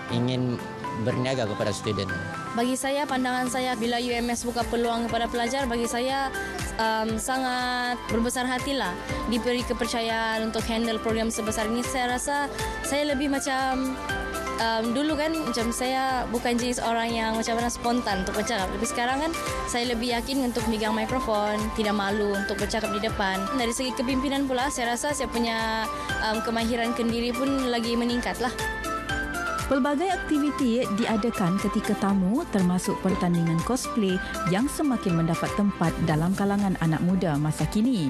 Speaker 10: ingin berniaga kepada student.
Speaker 12: Bagi saya, pandangan saya bila UMS buka peluang kepada pelajar, bagi saya sangat berbesar hatilah diberi kepercayaan untuk handle program sebesar ini. Saya rasa saya lebih macam dulu kan macam saya bukan jenis orang yang macam mana spontan untuk bercakap. Tapi sekarang kan saya lebih yakin untuk megang mikrofon, tidak malu untuk bercakap di depan. Dari segi kepimpinan pula saya rasa saya punya kemahiran kendiri pun lagi meningkat lah.
Speaker 9: Pelbagai aktiviti diadakan ketika tamu termasuk pertandingan cosplay yang semakin mendapat tempat dalam kalangan anak muda masa kini.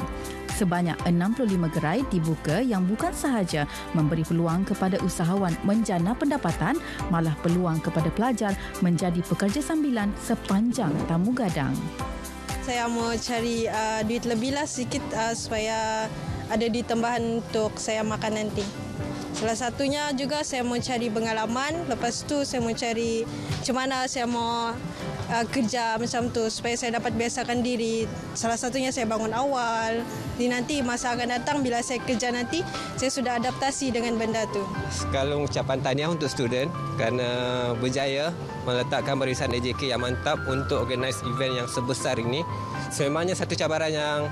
Speaker 9: Sebanyak 65 gerai dibuka yang bukan sahaja memberi peluang kepada usahawan menjana pendapatan, malah peluang kepada pelajar menjadi pekerja sambilan sepanjang tamu gadang.
Speaker 13: Saya mau cari duit lebih lah sedikit supaya ada duit tambahan untuk saya makan nanti. Salah satunya juga saya mau cari pengalaman, lepas tu saya mau cari macam mana saya mau kerja macam tu supaya saya dapat biasakan diri. Salah satunya saya bangun awal. Jadi nanti masa akan datang bila saya kerja nanti, saya sudah adaptasi dengan benda tu.
Speaker 15: Sekali ucapan tahniah untuk student kerana berjaya meletakkan barisan AJK yang mantap untuk organize event yang sebesar ini. Sememangnya satu cabaran yang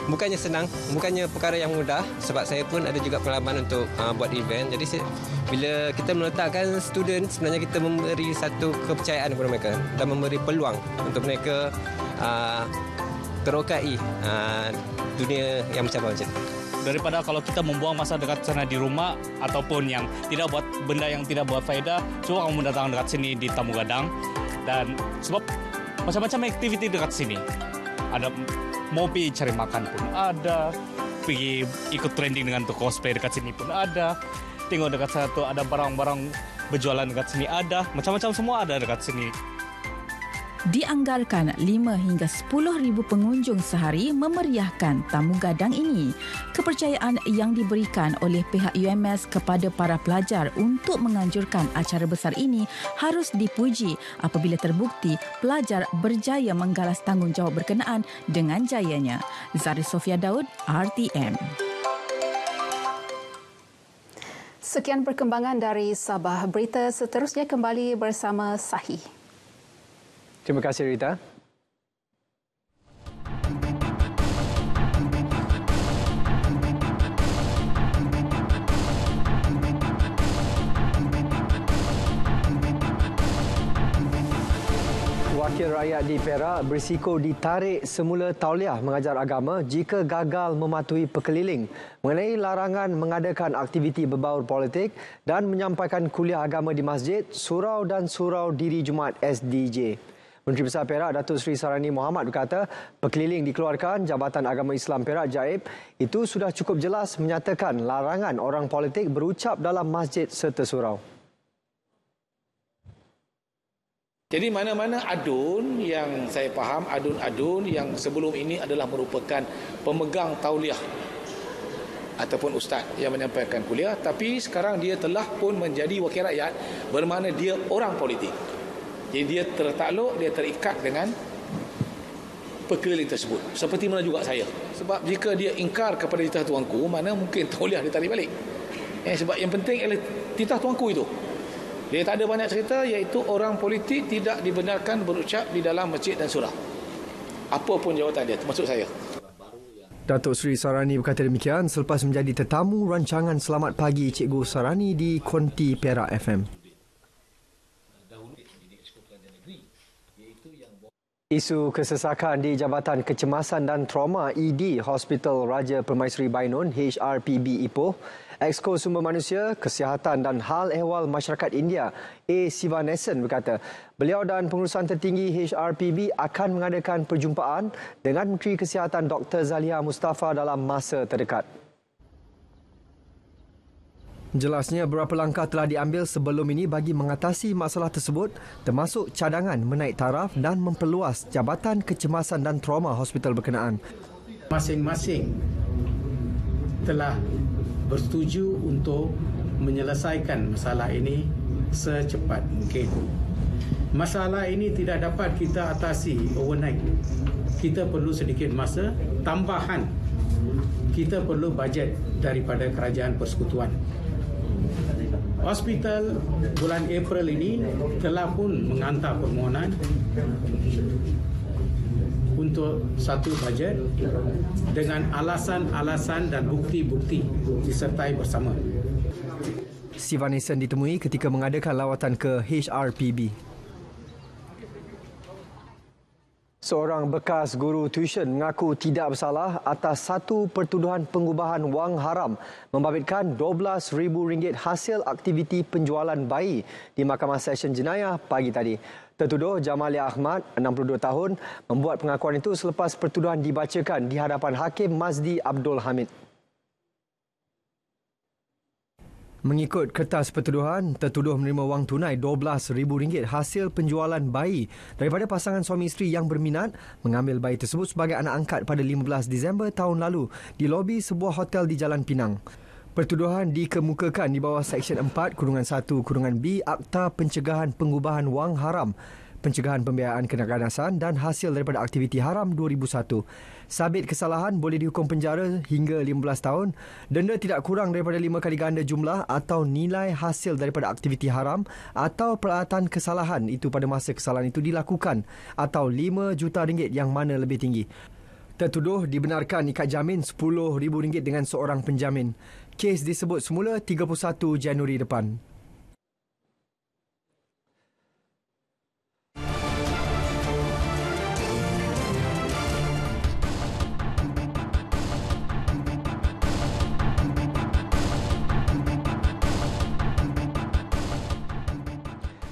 Speaker 15: bukannya senang, bukannya perkara yang mudah sebab saya pun ada juga pengalaman untuk buat event. Jadi bila kita meletakkan student, sebenarnya kita memberi satu kepercayaan kepada mereka dan memberi peluang untuk mereka terokai dunia yang mencabar macam itu.
Speaker 16: Daripada kalau kita membuang masa dekat sana di rumah ataupun yang tidak buat benda yang tidak buat faedah, cuba kamu datang dekat sini di Tamu Gadang. Dan sebab macam-macam aktiviti dekat sini. Ada mau pergi cari makan pun ada, pergi ikut trending dengan tu cosplay dekat sini pun ada, tengok dekat sana tu ada barang-barang berjualan dekat sini ada, macam-macam semua ada dekat sini.
Speaker 9: Dianggarkan 5 hingga 10,000 pengunjung sehari memeriahkan tamu gadang ini. Kepercayaan yang diberikan oleh pihak UMS kepada para pelajar untuk menganjurkan acara besar ini harus dipuji apabila terbukti pelajar berjaya menggalas tanggungjawab berkenaan dengan jayanya. Zari Sofia Daud, RTM.
Speaker 8: Sekian perkembangan dari Sabah. Berita seterusnya kembali bersama Sahih.
Speaker 1: Terima kasih, Rita. Wakil rakyat di Perak berisiko ditarik semula tauliah mengajar agama jika gagal mematuhi perkeliling mengenai larangan mengadakan aktiviti berbaur politik dan menyampaikan kuliah agama di masjid, surau dan surau diri Jumaat SDJ. Menteri Besar Perak Datuk Seri Sarani Mohamad berkata perkeliling dikeluarkan Jabatan Agama Islam Perak JAIB itu sudah cukup jelas menyatakan larangan orang politik berucap dalam masjid serta surau.
Speaker 25: Jadi mana-mana adun yang saya faham, adun-adun yang sebelum ini adalah merupakan pemegang tauliah ataupun ustaz yang menyampaikan kuliah, tapi sekarang dia telah pun menjadi wakil rakyat bermakna dia orang politik. Jadi dia tertakluk, dia terikat dengan perkeliling tersebut. Seperti mana juga saya. Sebab jika dia ingkar kepada titah tuanku, mana mungkin tauliah dia tarik balik. Sebab yang penting ialah titah tuanku itu. Dia tak ada banyak cerita, iaitu orang politik tidak dibenarkan berucap di dalam masjid dan surau. Apa pun jawatan dia, termasuk saya.
Speaker 1: Datuk Seri Sarani berkata demikian selepas menjadi tetamu rancangan Selamat Pagi Cikgu Sarani di Konti Perak FM. Isu kesesakan di Jabatan Kecemasan dan Trauma ED Hospital Raja Permaisuri Bainun HRPB Ipoh, Exco Sumber Manusia, Kesihatan dan Hal Ehwal Masyarakat India A. Sivanesan berkata beliau dan pengurusan tertinggi HRPB akan mengadakan perjumpaan dengan Menteri Kesihatan Dr. Zaliha Mustafa dalam masa terdekat. Jelasnya beberapa langkah telah diambil sebelum ini bagi mengatasi masalah tersebut termasuk cadangan menaik taraf dan memperluas Jabatan Kecemasan dan Trauma hospital berkenaan.
Speaker 26: Masing-masing telah bersetuju untuk menyelesaikan masalah ini secepat mungkin. Masalah ini tidak dapat kita atasi overnight. Kita perlu sedikit masa tambahan. Kita perlu bajet daripada Kerajaan Persekutuan. Hospital bulan April ini telah pun menghantar permohonan untuk untuk satu bajet dengan alasan-alasan dan bukti-bukti disertai bersama.
Speaker 1: Sivanison ditemui ketika mengadakan lawatan ke HRPB. Seorang bekas guru tuition mengaku tidak bersalah atas satu pertuduhan pengubahan wang haram membabitkan RM12,000 hasil aktiviti penjualan bayi di Mahkamah Session Jenayah pagi tadi. Tertuduh Jamalia Ahmad, 62 tahun, membuat pengakuan itu selepas pertuduhan dibacakan di hadapan Hakim Mazdi Abdul Hamid. Mengikut kertas pertuduhan, tertuduh menerima wang tunai RM12,000 hasil penjualan bayi daripada pasangan suami isteri yang berminat mengambil bayi tersebut sebagai anak angkat pada 15 Disember tahun lalu di lobi sebuah hotel di Jalan Pinang. Pertuduhan dikemukakan di bawah Seksyen 4-1-B Akta Pencegahan Pengubahan Wang Haram, Pencegahan Pembiayaan Keganasan dan Hasil daripada Aktiviti Haram 2001. Sabit kesalahan boleh dihukum penjara hingga 15 tahun, denda tidak kurang daripada 5 kali ganda jumlah atau nilai hasil daripada aktiviti haram atau peralatan kesalahan itu pada masa kesalahan itu dilakukan atau RM5 juta yang mana lebih tinggi. Tertuduh dibenarkan ikat jamin RM10,000 dengan seorang penjamin. Kes disebut semula 31 Januari depan.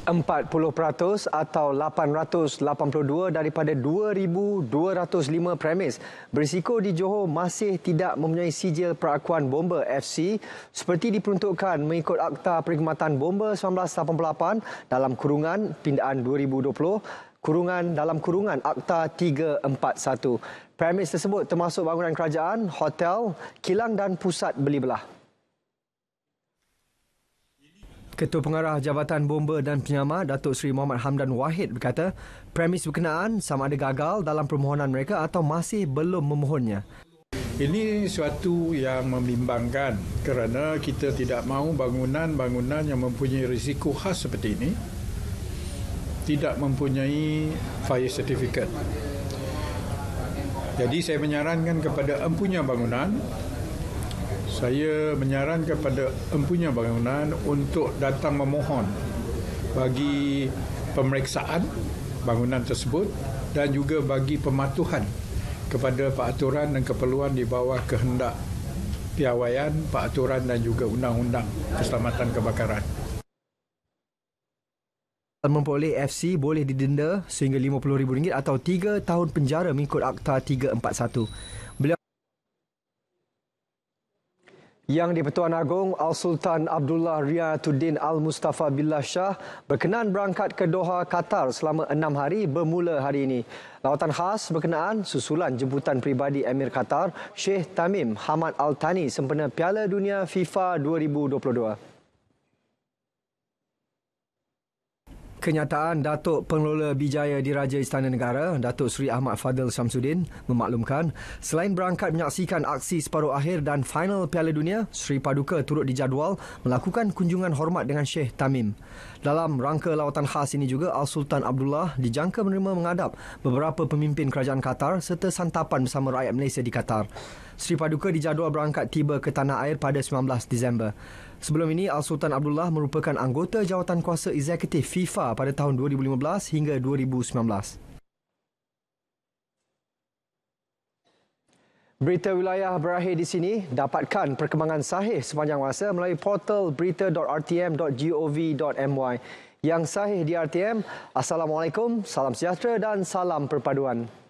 Speaker 1: %40 atau 882 daripada 2,205 premis berisiko di Johor masih tidak mempunyai sijil perakuan bomba FC seperti diperuntukkan mengikut Akta Perkhidmatan Bomba 1988 dalam kurungan pindaan 2020 dalam kurungan Akta 341. Premis tersebut termasuk bangunan kerajaan, hotel, kilang dan pusat beli belah. Ketua Pengarah Jabatan Bomba dan Penyamar Datuk Seri Muhammad Hamdan Wahid berkata, premis berkenaan sama ada gagal dalam permohonan mereka atau masih belum memohonnya.
Speaker 11: Ini suatu yang membimbangkan kerana kita tidak mahu bangunan-bangunan yang mempunyai risiko khas seperti ini tidak mempunyai fire certificate. Jadi saya menyarankan kepada empunya bangunan untuk datang memohon bagi pemeriksaan bangunan tersebut dan juga bagi pematuhan kepada peraturan dan keperluan di bawah kehendak piawaian, peraturan dan juga undang-undang keselamatan kebakaran.
Speaker 1: Memperoleh FC boleh didenda sehingga RM50,000 atau 3 tahun penjara mengikut Akta 341. Yang di-Pertuan Agong Al-Sultan Abdullah Riyatuddin Al-Mustafa Billah Shah berkenan berangkat ke Doha, Qatar selama 6 hari bermula hari ini. Lawatan khas berkenaan susulan jemputan peribadi Emir Qatar Sheikh Tamim Hamad Al Thani sempena Piala Dunia FIFA 2022. Kenyataan Datuk Pengelola Bijaya Diraja Istana Negara, Datuk Seri Ahmad Fadil Syamsuddin memaklumkan, selain berangkat menyaksikan aksi separuh akhir dan final Piala Dunia, Seri Paduka turut dijadual melakukan kunjungan hormat dengan Sheikh Tamim. Dalam rangka lawatan khas ini juga, Al-Sultan Abdullah dijangka menerima menghadap beberapa pemimpin kerajaan Qatar serta santapan bersama rakyat Malaysia di Qatar. Seri Paduka dijadual berangkat tiba ke tanah air pada 19 Disember. Sebelum ini, Al-Sultan Abdullah merupakan anggota jawatan kuasa eksekutif FIFA pada tahun 2015 hingga 2019. Berita wilayah berakhir di sini. Dapatkan perkembangan sahih sepanjang masa melalui portal berita.rtm.gov.my. Yang sahih di RTM, Assalamualaikum, salam sejahtera dan salam perpaduan.